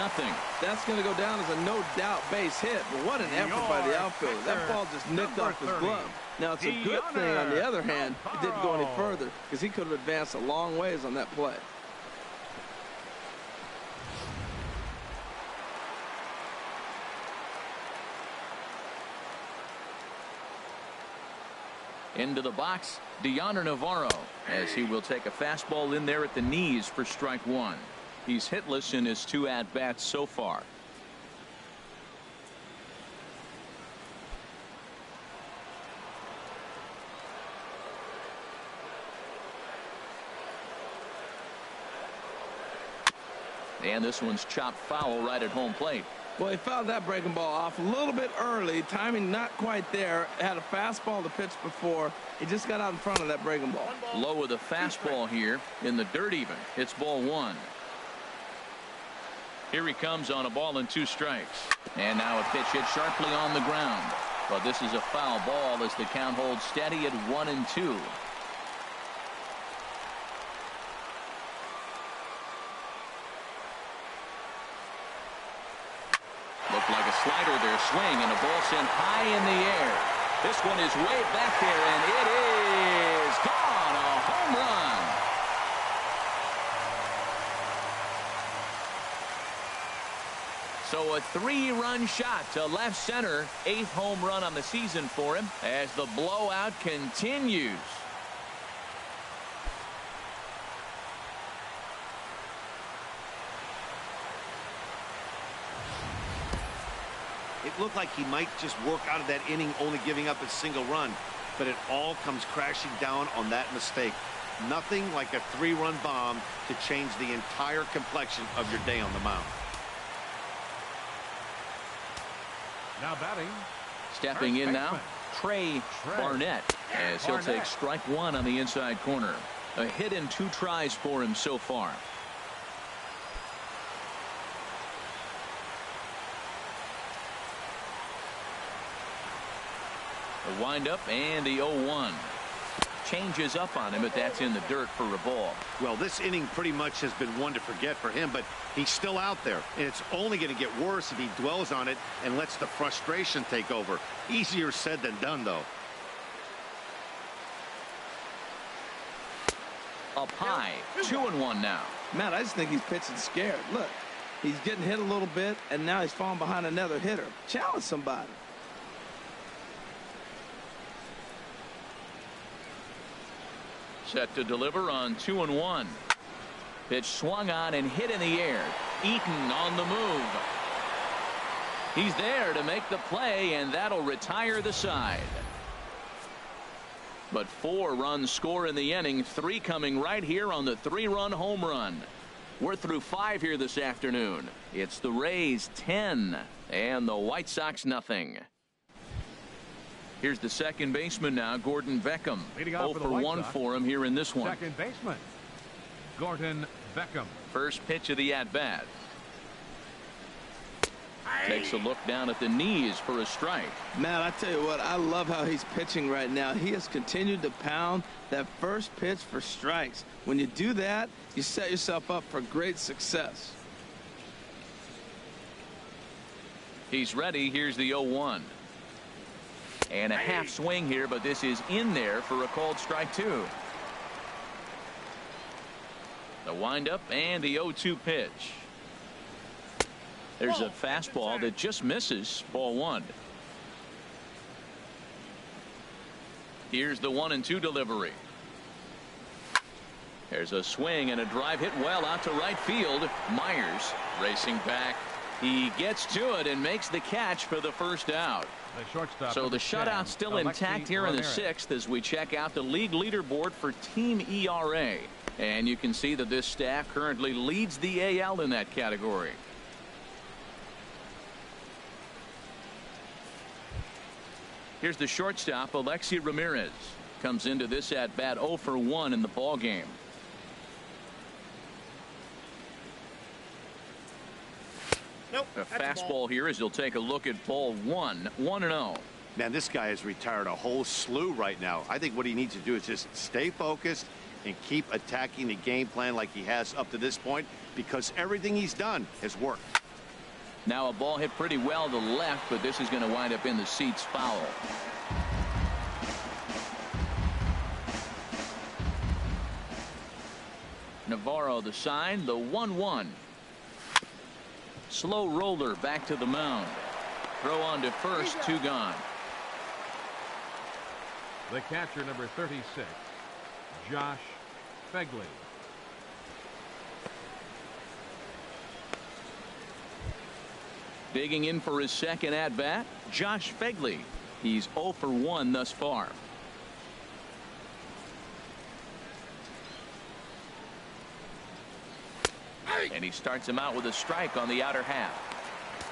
Speaker 1: That's going to go down as a no-doubt base hit, but what an effort by the outfielder. That ball just nicked off his glove. Now, it's a good thing, on the other hand, it didn't go any further, because he could have advanced a long ways on that play.
Speaker 2: Into the box, Deoner Navarro, as he will take a fastball in there at the knees for strike one. He's hitless in his 2 at-bats so far. And this one's chopped foul right at home plate.
Speaker 1: Well, he fouled that breaking ball off a little bit early. Timing not quite there. Had a fastball to pitch before. He just got out in front of that breaking ball.
Speaker 2: Low with a fastball here in the dirt even. It's ball one. Here he comes on a ball and 2 strikes. And now a pitch hit sharply on the ground. But this is a foul ball as the count holds steady at 1-2. Looked like a slider there, swing, and a ball sent high in the air. This one is way back there, and it is gone. A home run. So a 3-run shot to left center. 8th home run on the season for him as the blowout continues.
Speaker 3: It looked like he might just work out of that inning only giving up a single run, but it all comes crashing down on that mistake. Nothing like a 3-run bomb to change the entire complexion of your day on the mound.
Speaker 4: Now batting.
Speaker 2: Stepping in now, Trey Barnett, as he'll take strike 1 on the inside corner. A hit in 2 tries for him so far. The windup and the 0-1. Changes up on him, but that's in the dirt for a ball.
Speaker 3: Well, this inning pretty much has been one to forget for him, but he's still out there, and it's only going to get worse if he dwells on it and lets the frustration take over. Easier said than done, though.
Speaker 2: Up high, 2-1 now.
Speaker 1: Matt, I just think he's pitching scared. Look, he's getting hit a little bit, and now he's falling behind another hitter. Challenge somebody.
Speaker 2: Set to deliver on 2-1. Pitch swung on and hit in the air. Eaton on the move. He's there to make the play, and that'll retire the side. But 4 runs score in the inning, 3 coming right here on the 3-run home run. We're through 5 here this afternoon. It's the Rays 10 and the White Sox nothing. Here's the second baseman now, Gordon Beckham. 0 for 1 for him here in this one.
Speaker 4: Second baseman, Gordon Beckham.
Speaker 2: First pitch of the at-bat. Takes a look down at the knees for a strike.
Speaker 1: Matt, I tell you what, I love how he's pitching right now. He has continued to pound that first pitch for strikes. When you do that, you set yourself up for great success.
Speaker 2: He's ready. Here's the 0-1. And a half swing here, but this is in there for a called strike 2. The windup and the 0-2 pitch. There's a fastball that just misses. Ball 1. Here's the 1-2 delivery. There's a swing and a drive hit well out to right field. Myers racing back. He gets to it and makes the catch for the first out.
Speaker 4: The shortstop,
Speaker 2: so the shutout still intact here in the 6th as we check out the league leaderboard for team ERA. And you can see that this staff currently leads the AL in that category. Here's the shortstop, Alexi Ramirez. Comes into this at bat 0 for 1 in the ball game.
Speaker 3: Nope.
Speaker 2: A fastball here as he'll take a look at ball 1. 1-0.
Speaker 3: Man, this guy has retired a whole slew right now. I think what he needs to do is just stay focused and keep attacking the game plan like he has up to this point, because everything he's done has worked.
Speaker 2: Now a ball hit pretty well to left, but this is going to wind up in the seats foul. Navarro the sign, the 1-1. Slow roller back to the mound. Throw on to first, 2 gone.
Speaker 4: The catcher, number 36, Josh Fegley.
Speaker 2: Digging in for his second at bat, Josh Fegley. He's 0 for 1 thus far. And he starts him out with a strike on the outer half.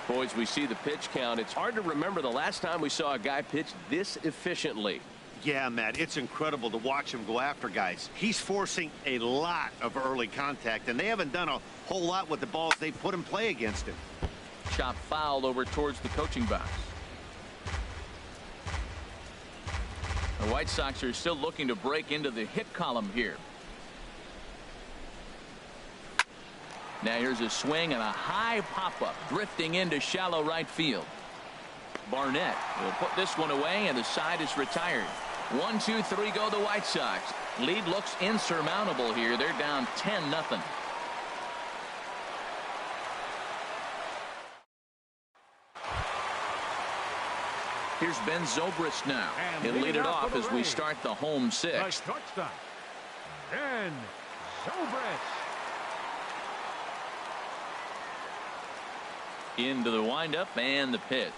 Speaker 6: Boys, we see the pitch count. It's hard to remember the last time we saw a guy pitch this efficiently.
Speaker 3: Yeah, Matt, it's incredible to watch him go after guys. He's forcing a lot of early contact, and they haven't done a whole lot with the balls they put in play against him.
Speaker 2: Chop foul over towards the coaching box. The White Sox are still looking to break into the hit column here. Now here's a swing and a high pop-up drifting into shallow right field. Barnett will put this one away, and the side is retired. 1, 2, 3 go the White Sox. Lead looks insurmountable here. They're down 10-0. Here's Ben Zobrist now.
Speaker 4: And
Speaker 2: He'll lead it off
Speaker 4: for the
Speaker 2: as we
Speaker 4: Rays,
Speaker 2: start the home
Speaker 4: the
Speaker 2: sixth.
Speaker 4: shortstop, Ben Zobrist.
Speaker 2: Into the windup and the pitch.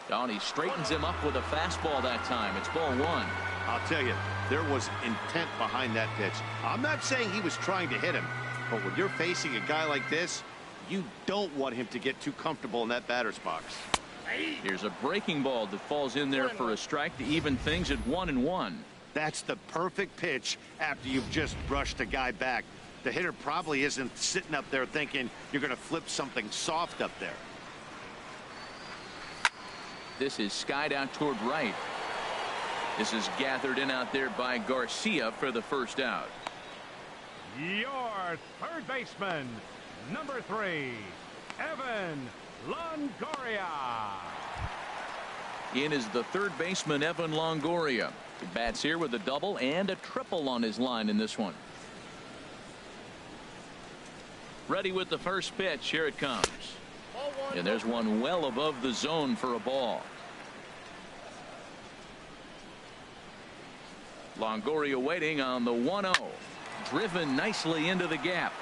Speaker 2: Oh, he straightens him up with a fastball that time. It's ball one.
Speaker 3: I'll tell you, there was intent behind that pitch. I'm not saying he was trying to hit him, but when you're facing a guy like this, you don't want him to get too comfortable in that batter's box.
Speaker 2: Here's a breaking ball that falls in there for a strike to even things at 1-1.
Speaker 3: That's the perfect pitch after you've just brushed a guy back. The hitter probably isn't sitting up there thinking you're going to flip something soft up there.
Speaker 2: This is skied out toward right. This is gathered in out there by Garcia for the first out.
Speaker 4: Your third baseman, number 3, Evan Longoria.
Speaker 2: In is the third baseman, Evan Longoria. He bats here with a double and a triple on his line in this one. Ready with the first pitch. Here it comes. And there's one well above the zone for a ball. Longoria waiting on the 1-0. Driven nicely into the gap.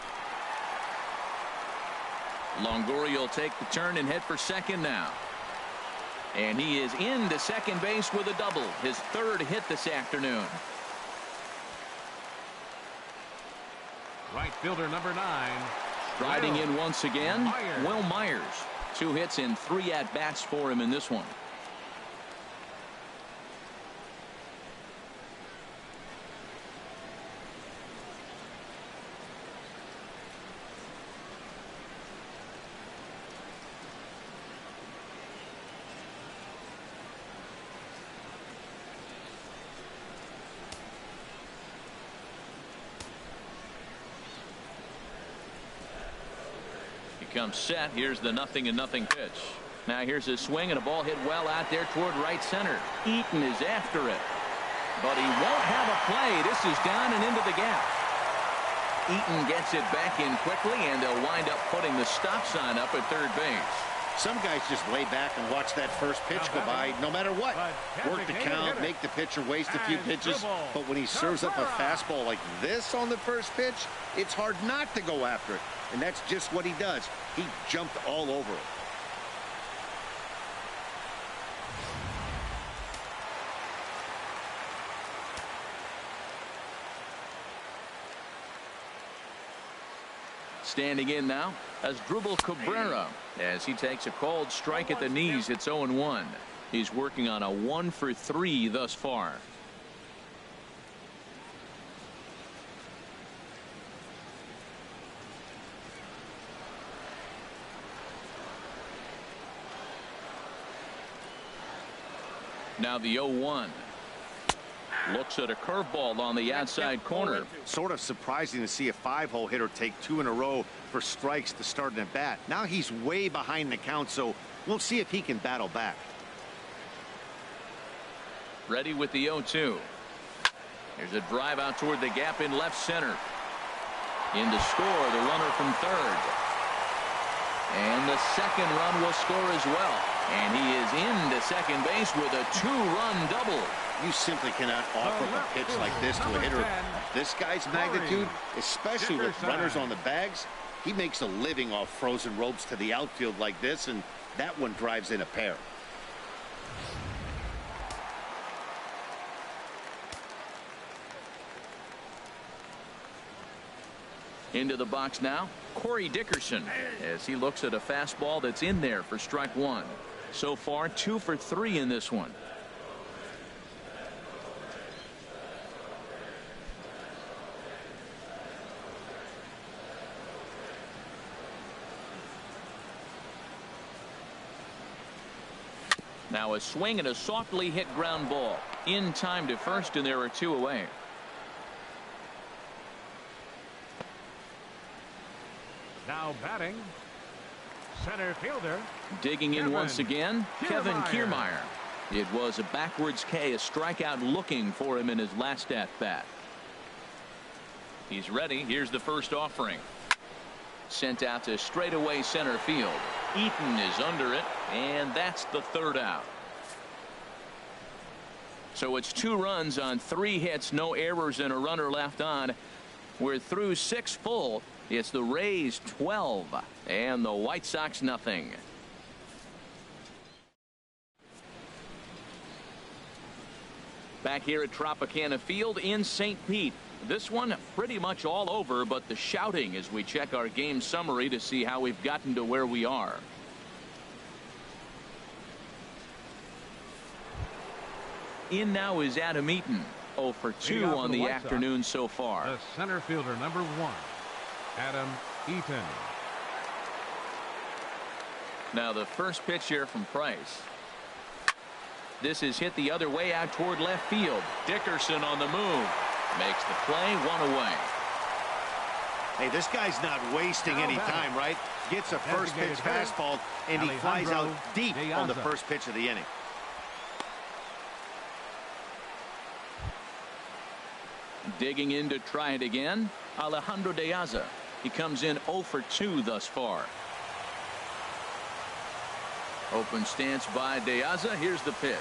Speaker 2: Longoria will take the turn and head for second now. And he is into second base with a double. His third hit this afternoon.
Speaker 4: Right fielder number 9.
Speaker 2: Riding in once again, Will Myers. 2 hits and 3 at-bats for him in this one. Comes set. Here's the 0-0 pitch. Now here's a swing and a ball hit well out there toward right center. Eaton is after it, but he won't have a play. This is down and into the gap. Eaton gets it back in quickly, and they'll wind up putting the stop sign up at third base.
Speaker 3: Some guys just lay back and watch that first pitch go by no matter what. Work the count, make the pitcher waste a few pitches. But when he serves up a fastball like this on the first pitch, it's hard not to go after it. And that's just what he does. He jumped all over it.
Speaker 2: Standing in now as Asdrubal Cabrera as he takes a called strike at the knees. It's 0-1. He's working on a 1-for-3 thus far. Now the 0-1. Looks at a curveball on the outside corner.
Speaker 3: Sort of surprising to see a 5-hole hitter take 2 in a row for strikes to start an at bat. Now he's way behind the count, so we'll see if he can battle back.
Speaker 2: Ready with the 0-2. Here's a drive out toward the gap in left center. In to score, the runner from third. And the second run will score as well. And he is into second base with a 2-run double.
Speaker 3: You simply cannot offer up a pitch like this to a hitter of this guy's magnitude, especially with runners on the bags. He makes a living off frozen ropes to the outfield like this, and that one drives in a pair.
Speaker 2: Into the box now, Corey Dickerson, as he looks at a fastball that's in there for strike 1. So far, 2 for 3 in this one. Now a swing and a softly hit ground ball in time to first, and there are 2 away.
Speaker 4: Now batting, center fielder.
Speaker 2: Digging in once again, Kevin Kiermaier. It was a backwards K, a strikeout looking for him in his last at bat. He's ready. Here's the first offering. Sent out to straightaway center field. Eaton is under it, and that's the third out. So it's 2 runs on 3 hits, no errors, and a runner left on. We're through 6 full. It's the Rays 12 and the White Sox nothing. Back here at Tropicana Field in St. Pete. This one pretty much all over, but the shouting as we check our game summary to see how we've gotten to where we are. In now is Adam Eaton, 0 for 2 on the afternoon so far.
Speaker 4: The center fielder, number 1, Adam Eaton.
Speaker 2: Now the first pitch here from Price. This is hit the other way out toward left field. Dickerson on the move. Makes the play, 1 away.
Speaker 3: Hey, this guy's not wasting any time, right? Gets a first pitch fastball, and he flies out deep on the first pitch of the inning.
Speaker 2: Digging in to try it again, Alejandro De Aza. He comes in 0 for 2 thus far. Open stance by De Aza. Here's the pitch.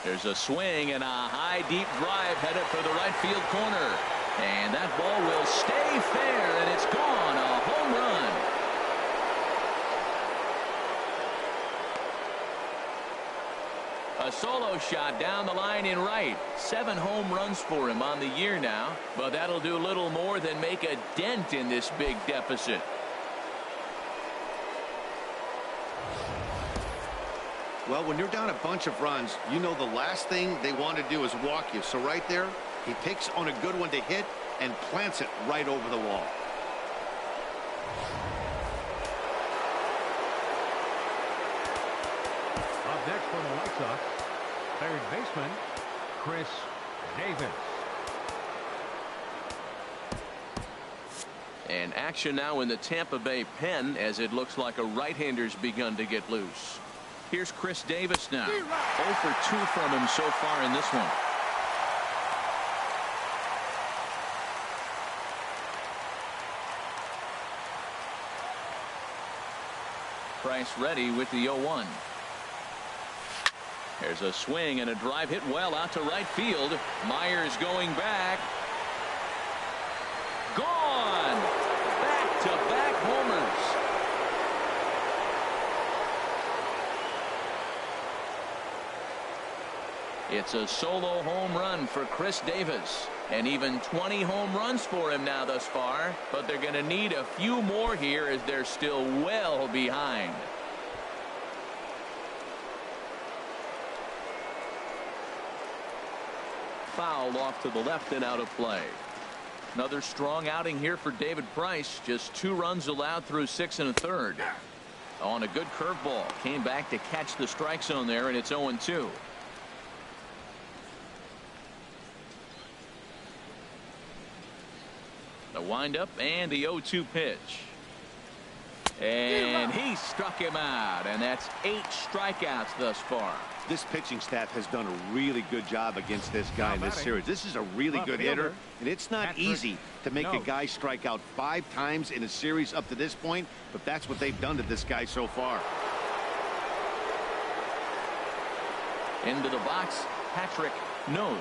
Speaker 2: There's a swing and a high deep drive headed for the right field corner. And that ball will stay fair, and it's gone. A home run. A solo shot down the line in right. 7 home runs for him on the year now, but that'll do little more than make a dent in this big deficit.
Speaker 3: Well, when you're down a bunch of runs, you know the last thing they want to do is walk you. So right there, he picks on a good one to hit and plants it right over the wall.
Speaker 4: Up next for the White Sox, third baseman Chris Davis.
Speaker 2: And action now in the Tampa Bay pen as it looks like a right-hander's begun to get loose. Here's Chris Davis now. 0 for 2 from him so far in this one. Price ready with the 0-1. There's a swing and a drive hit well out to right field. Myers going back. Gone. Back-to-back homers. It's a solo home run for Chris Davis, and even 20 home runs for him now thus far, but they're going to need a few more here as they're still well behind. Foul off to the left and out of play. Another strong outing here for David Price. Just 2 runs allowed through 6 1/3. On a good curveball. Came back to catch the strike zone there, and it's 0-2. The windup and the 0-2 pitch. And he struck him out, and that's 8 strikeouts thus far.
Speaker 3: This pitching staff has done a really good job against this guy in this series. This is a really good hitter, and it's not easy to make a guy strike out 5 times in a series up to this point, but that's what they've done to this guy so far.
Speaker 2: Into the box, Patrick Nose.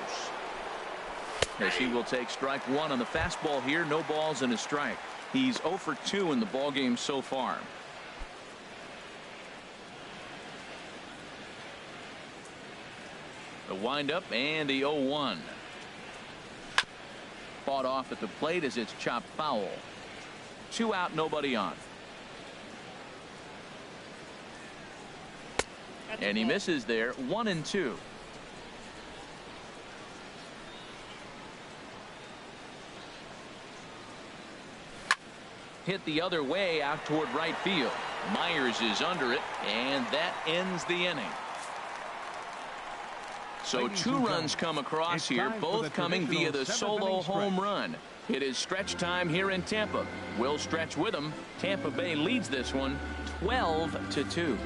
Speaker 2: As he will take strike 1 on the fastball here. No balls and a strike. He's 0 for 2 in the ballgame so far. The windup and the 0-1. Fought off at the plate as it's chopped foul. 2 out, nobody on. And he misses there. 1-2. Hit the other way out toward right field. Myers is under it, and that ends the inning. So 2 runs come across here, both coming via the solo home run. It is stretch time here in Tampa. We'll stretch with them. Tampa Bay leads this one 12-2.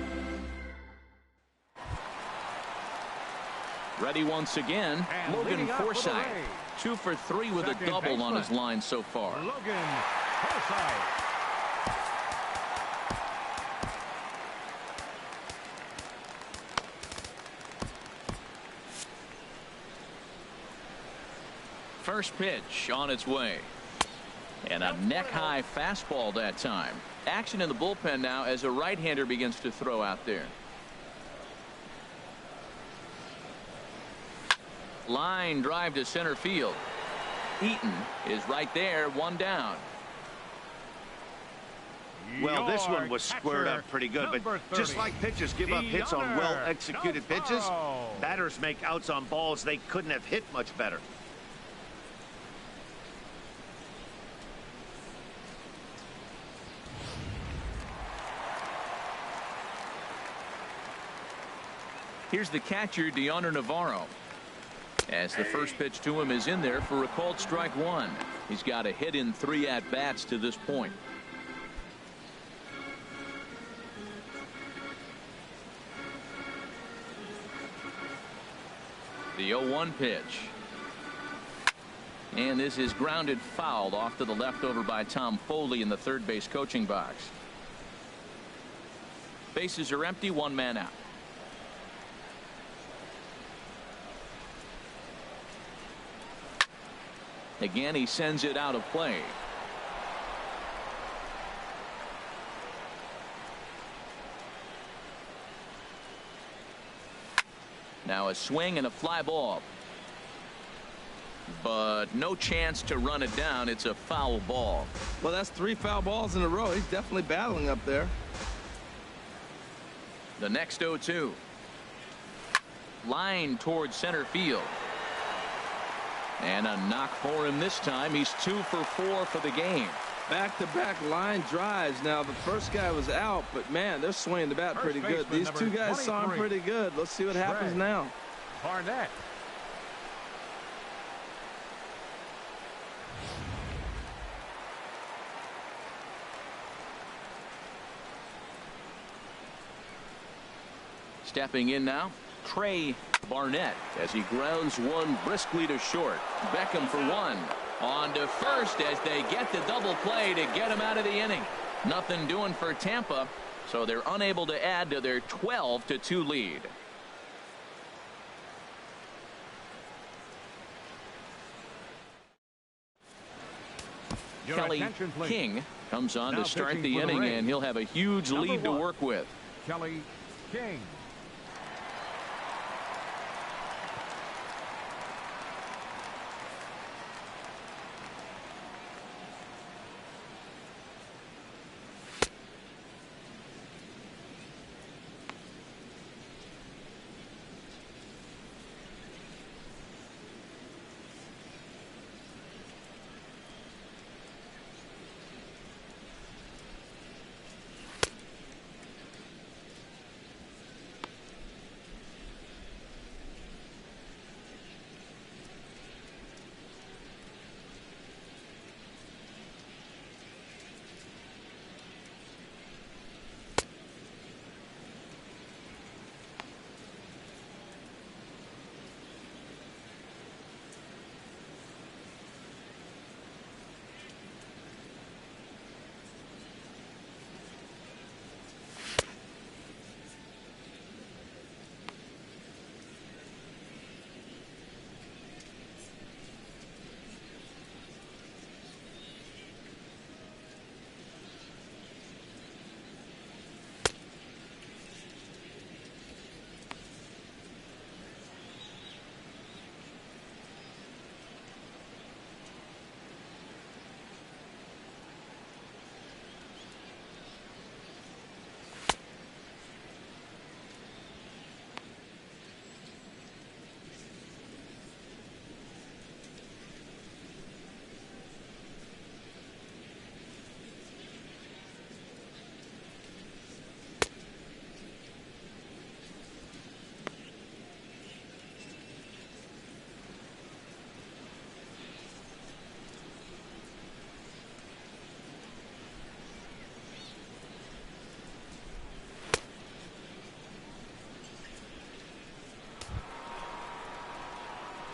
Speaker 2: Ready once again, Logan Forsythe. 2 for 3 with a double on his line so far.
Speaker 4: Logan Forsythe.
Speaker 2: first pitch on its way. And a neck-high fastball that time. Action in the bullpen now as a right-hander begins to throw out there. Line drive to center field. Eaton is right there, one down.
Speaker 3: Well, this one was squared up pretty good, but just like pitchers give up hits on well-executed pitches, batters make outs on balls they couldn't have hit much better.
Speaker 2: Here's the catcher, Deoner Navarro. As the first pitch to him is in there for a called strike one. He's got a hit in 3 at-bats to this point. The 0-1 pitch. And this is grounded foul off to the left over by Tom Foley in the third base coaching box. Bases are empty, 1 man out. Again, he sends it out of play. Now a swing and a fly ball. But no chance to run it down. It's a foul ball.
Speaker 1: Well, that's 3 foul balls in a row. He's definitely battling up there.
Speaker 2: The next 0-2. Line towards center field. And a knock for him this time. He's 2 for 4 for the game.
Speaker 1: Back-to-back line drives. Now, the first guy was out, but, man, they're swinging the bat pretty good. These 2 guys saw him pretty good. Let's see what happens now.
Speaker 4: Barnett.
Speaker 2: Stepping in now, Trey Barnett as he grounds one briskly to short. Beckham for 1. On to first as they get the double play to get him out of the inning. Nothing doing for Tampa, so they're unable to add to their 12-2 lead. Kelly King comes on to start the inning, and he'll have a huge lead to work with.
Speaker 4: Kelly King.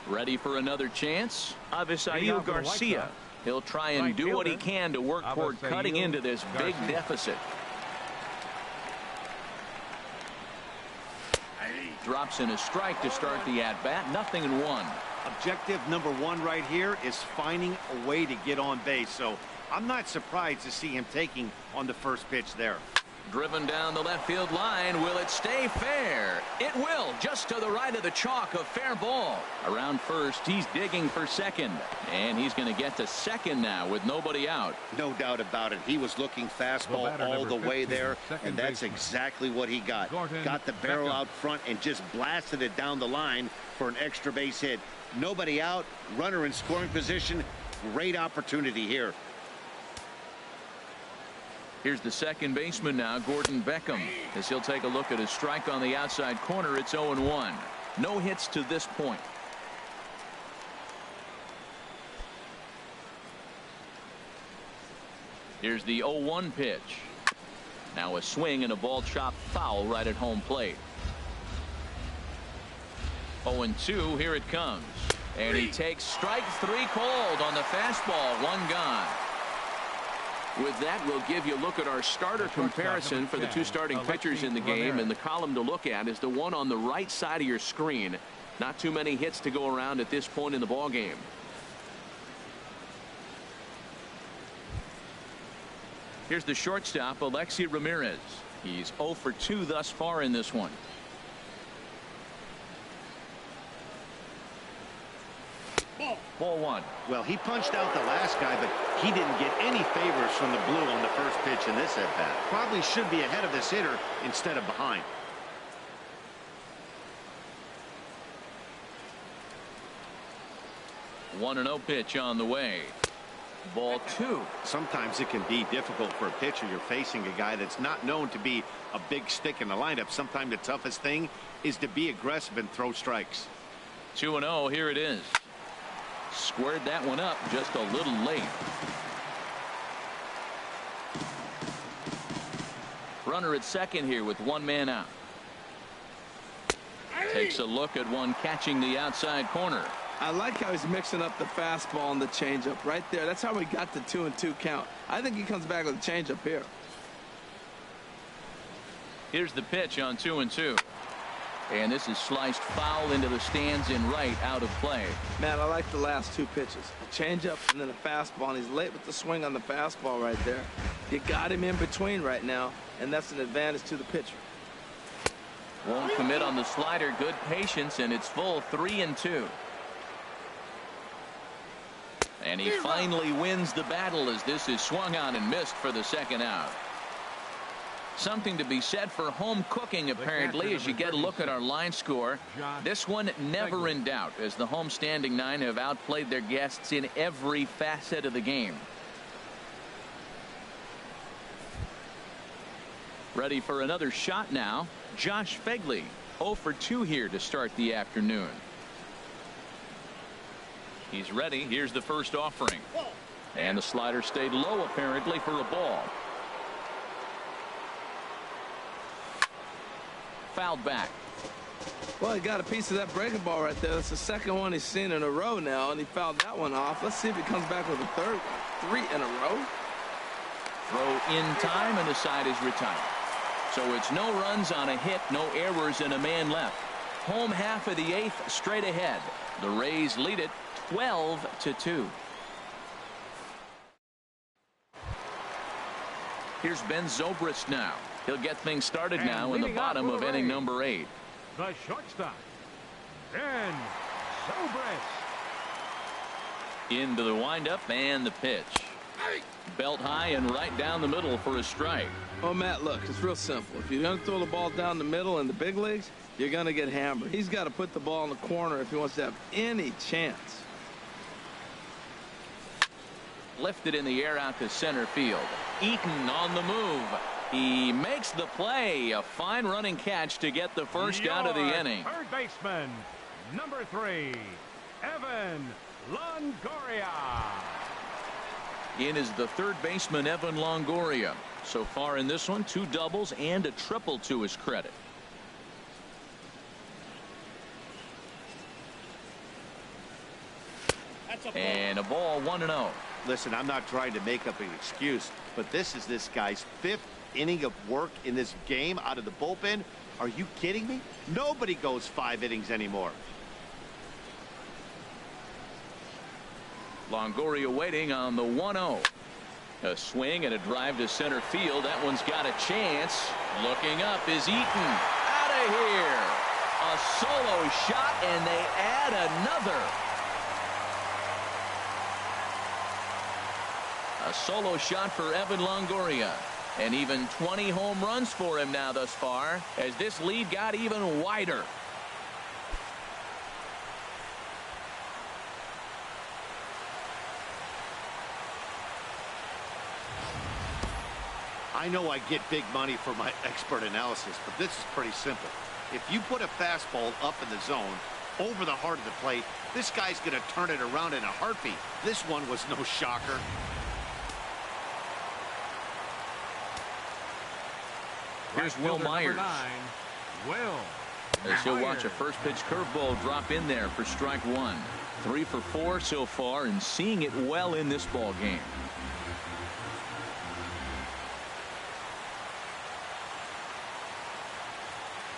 Speaker 2: Ready for another chance? Avisail Garcia. He'll try and do what he can to work toward cutting into this big deficit. Drops in a strike to start the at-bat. 0-1.
Speaker 3: Objective number one right here is finding a way to get on base. So I'm not surprised to see him taking on the first pitch there.
Speaker 2: Driven down the left field line. Will it stay fair? It will. Just to the right of the chalk. A fair ball. Around first. He's digging for second. And he's going to get to second now with nobody out.
Speaker 3: No doubt about it. He was looking fastball all the way there. And that's exactly what he got. Got the barrel out front and just blasted it down the line for an extra base hit. Nobody out. Runner in scoring position. Great opportunity here.
Speaker 2: Here's the second baseman now, Gordon Beckham, as he'll take a look at a strike on the outside corner. It's 0-1. No hits to this point. Here's the 0-1 pitch. Now a swing and a ball chopped foul right at home plate. 0-2. Here it comes. And he takes strike three cold on the fastball. One gone. With that, we'll give you a look at our starter comparison for the two starting pitchers in the game. And the column to look at is the one on the right side of your screen. Not too many hits to go around at this point in the ball game. Here's the shortstop, Alexi Ramirez. He's 0 for 2 thus far in this one. Ball one.
Speaker 3: Well, he punched out the last guy, but he didn't get any favors from the blue on the first pitch in this at-bat. Probably should be ahead of this hitter instead of behind.
Speaker 2: One 1-0 pitch on the way. Ball two.
Speaker 3: Sometimes it can be difficult for a pitcher. You're facing a guy that's not known to be a big stick in the lineup. Sometimes the toughest thing is to be aggressive and throw strikes.
Speaker 2: 2-0. Here it is. Squared that one up just a little late. Runner at second here with one man out. Takes a look at one catching the outside corner.
Speaker 1: I like how he's mixing up the fastball and the changeup right there. That's how we got the 2-2 count. I think he comes back with a changeup here.
Speaker 2: Here's the pitch on 2-2. And this is sliced foul into the stands in right, out of play.
Speaker 1: Man, I like the last two pitches. A changeup and then a fastball. And he's late with the swing on the fastball right there. You got him in between right now, and that's an advantage to the pitcher.
Speaker 2: Won't commit on the slider. Good patience, and it's full 3-2. And he finally wins the battle as this is swung on and missed for the second out. Something to be said for home cooking, apparently, as you get a look at our line score. This one never in doubt, as the home standing nine have outplayed their guests in every facet of the game. Ready for another shot now. Josh Fegley, 0 for 2 here to start the afternoon. He's ready. Here's the first offering. And the slider stayed low, apparently, for a ball. Fouled back.
Speaker 1: Well, he got a piece of that breaking ball right there. That's the second one he's seen in a row now, and he fouled that one off. Let's see if he comes back with a third one. 3 in a row.
Speaker 2: Throw in time, and the side is retired. So it's no runs on a hit, no errors, and a man left. Home half of the 8th straight ahead. The Rays lead it 12-2. Here's Ben Zobrist now. He'll get things started now in the bottom of inning number 8.
Speaker 4: The shortstop, Ben Zobrist.
Speaker 2: Into the windup and the pitch. Belt high and right down the middle for a strike.
Speaker 1: Oh, Matt, look, it's real simple. If you're going to throw the ball down the middle in the big leagues, you're going to get hammered. He's got to put the ball in the corner if he wants to have any chance.
Speaker 2: Lifted in the air out to center field. Eaton on the move. He makes the play. A fine running catch to get the first out of the inning.
Speaker 4: Third baseman, number 3, Evan Longoria.
Speaker 2: In is the third baseman, Evan Longoria. So far in this one, 2 doubles and a triple to his credit. And a ball, 1-0.
Speaker 3: Listen, I'm not trying to make up an excuse, but this is this guy's 5th inning of work in this game out of the bullpen? Are you kidding me? Nobody goes 5 innings anymore.
Speaker 2: Longoria waiting on the 1-0. A swing and a drive to center field. That one's got a chance. Looking up is Eaton. Out of here. A solo shot, and they add another. A solo shot for Evan Longoria. And even 20 home runs for him now thus far, as this lead got even wider.
Speaker 3: I know I get big money for my expert analysis, but this is pretty simple. If you put a fastball up in the zone, over the heart of the plate, this guy's going to turn it around in a heartbeat. This one was no shocker.
Speaker 2: Here's Will Myers. As he'll watch a first pitch curveball drop in there for strike 1. 3 for 4 so far, and seeing it well in this ball game.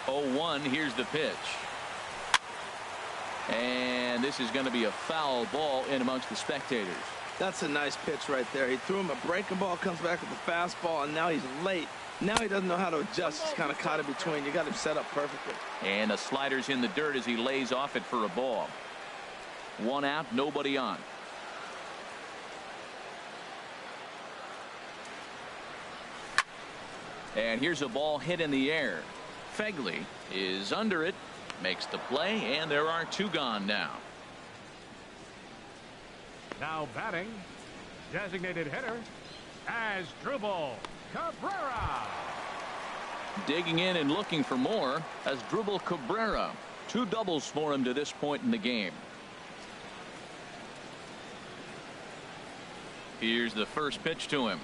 Speaker 2: 0-1. Here's the pitch. And this is going to be a foul ball in amongst the spectators.
Speaker 1: That's a nice pitch right there. He threw him a breaking ball, comes back with the fastball, and now he's late. Now he doesn't know how to adjust. He's kind of caught in between. You got him set up perfectly.
Speaker 2: And the slider's in the dirt as he lays off it for a ball. 1 out, nobody on. And here's a ball hit in the air. Fegley is under it, makes the play, and there are 2 gone now.
Speaker 4: Now batting, designated hitter, Asdrubal Cabrera.
Speaker 2: Digging in and looking for more, Asdrubal Cabrera. 2 doubles for him to this point in the game. Here's the first pitch to him.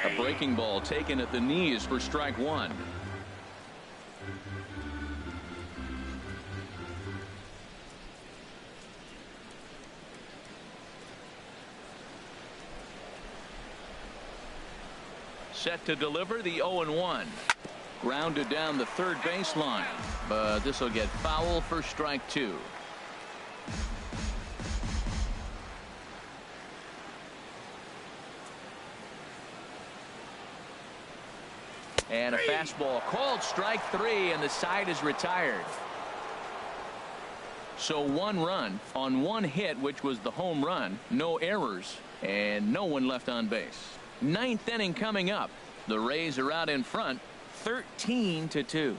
Speaker 2: A breaking ball taken at the knees for strike 1. Set to deliver the 0-1. Grounded down the third baseline, but this will get foul for strike 2. And a fastball called strike 3, and the side is retired. So 1 run on 1 hit, which was the home run, no errors, and no one left on base. 9th inning coming up. The Rays are out in front, 13-2.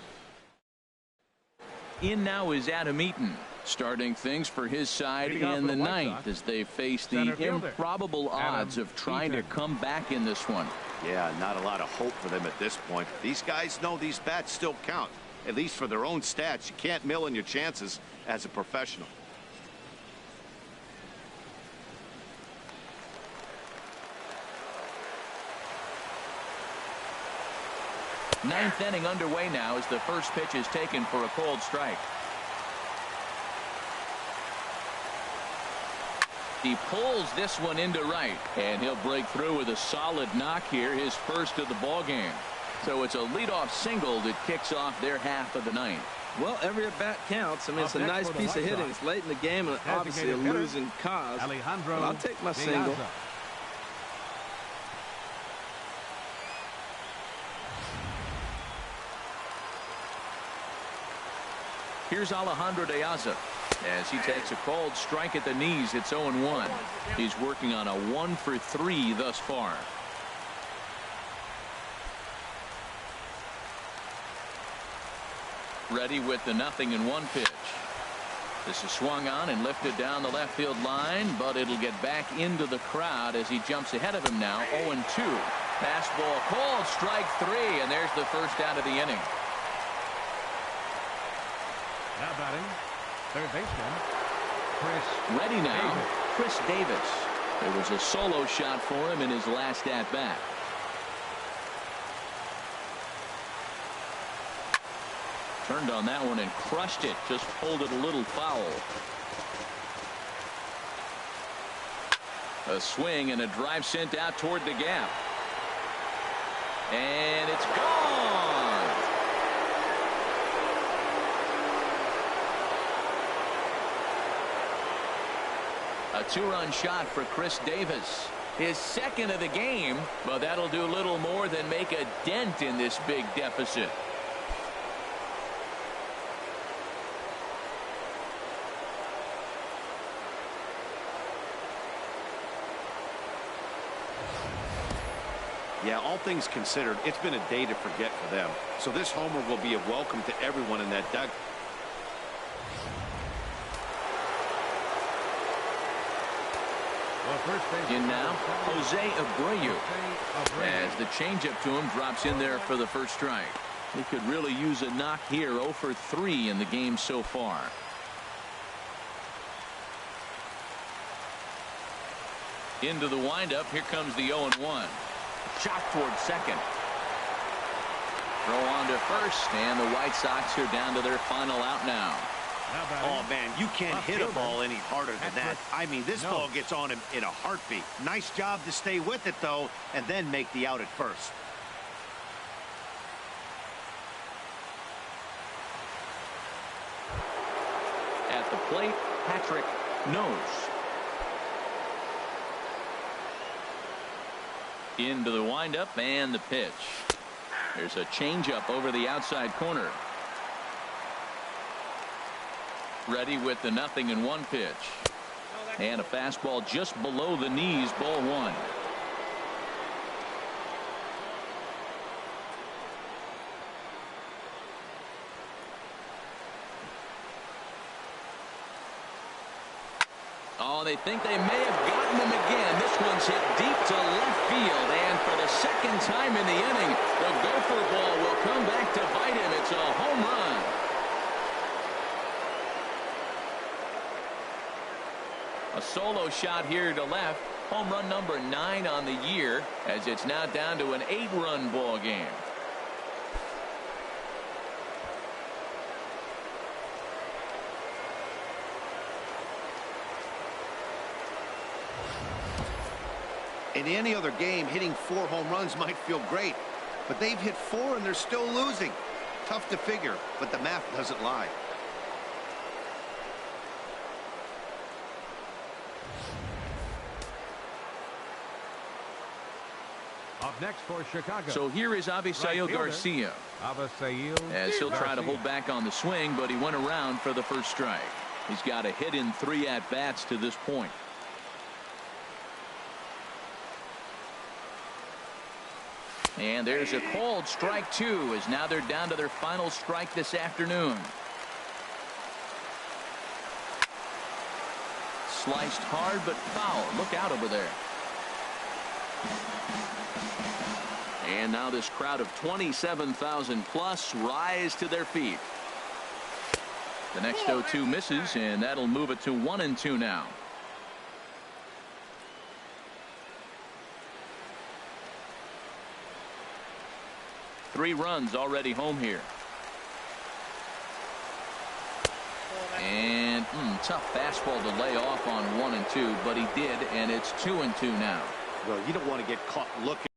Speaker 2: In now is Adam Eaton, starting things for his side in the 9th as they face the improbable odds of trying to come back in this one.
Speaker 3: Yeah, not a lot of hope for them at this point. These guys know these bats still count, at least for their own stats. You can't mill in your chances as a professional.
Speaker 2: Ninth inning underway now as the first pitch is taken for a called strike. He pulls this one into right, and he'll break through with a solid knock here, his first of the ball game. So it's a leadoff single that kicks off their half of the 9th.
Speaker 1: Well, every at bat counts. I mean, it's a nice piece of hitting. It's late in the game, and obviously a losing cause. But I'll take my single.
Speaker 2: Here's Alejandro De Aza as he takes a called strike at the knees. It's 0-1. He's working on a 1 for 3 thus far. Ready with the 0-1 pitch. This is swung on and lifted down the left field line, but it'll get back into the crowd as he jumps ahead of him now. 0-2. Fastball called strike 3, and there's the first out of the inning.
Speaker 4: Now batting, third baseman, Chris.
Speaker 2: Ready now, Chris Davis. There was a solo shot for him in his last at bat. Turned on that one and crushed it. Just pulled it a little foul. A swing and a drive sent out toward the gap. And it's gone. A 2-run shot for Chris Davis. His second of the game, but that'll do little more than make a dent in this big deficit.
Speaker 3: Yeah, all things considered, it's been a day to forget for them. So this homer will be a welcome to everyone in that dugout.
Speaker 2: In now, Jose Abreu. As the changeup to him drops in there for the first strike. He could really use a knock here. 0 for 3 in the game so far. Into the windup. Here comes the 0-1. Shot towards second. Throw on to first, and the White Sox are down to their final out now.
Speaker 3: Oh, man, you can't hit a ball any harder than that. I mean, this ball gets on him in a heartbeat. Nice job to stay with it, though, and then make the out at first.
Speaker 2: At the plate, Patrick Nose. Into the windup and the pitch. There's a changeup over the outside corner. Ready with the 0-1 pitch. And a fastball just below the knees, ball 1. Oh, they think they may have gotten him again. This one's hit deep to left field. And for the second time in the inning, the gopher ball will come back to bite him. It's a home run. A solo shot here to left. Home run number 9 on the year, as it's now down to an 8-run ball game.
Speaker 3: In any other game, hitting 4 home runs might feel great, but they've hit 4 and they're still losing. Tough to figure, but the math doesn't lie.
Speaker 4: Up next for Chicago.
Speaker 2: So here is Avisail Garcia. As he'll try to hold back on the swing, but he went around for the first strike. He's got a hit in 3 at-bats to this point. And there's a called strike 2, as now they're down to their final strike this afternoon. Sliced hard but foul. Look out over there. And now this crowd of 27,000 plus rise to their feet. The next 0-2 misses, and that'll move it to 1-2 now. Three runs already home here. And tough fastball to lay off on 1-2, but he did, and it's 2-2 now.
Speaker 3: Well, you don't want to get caught looking.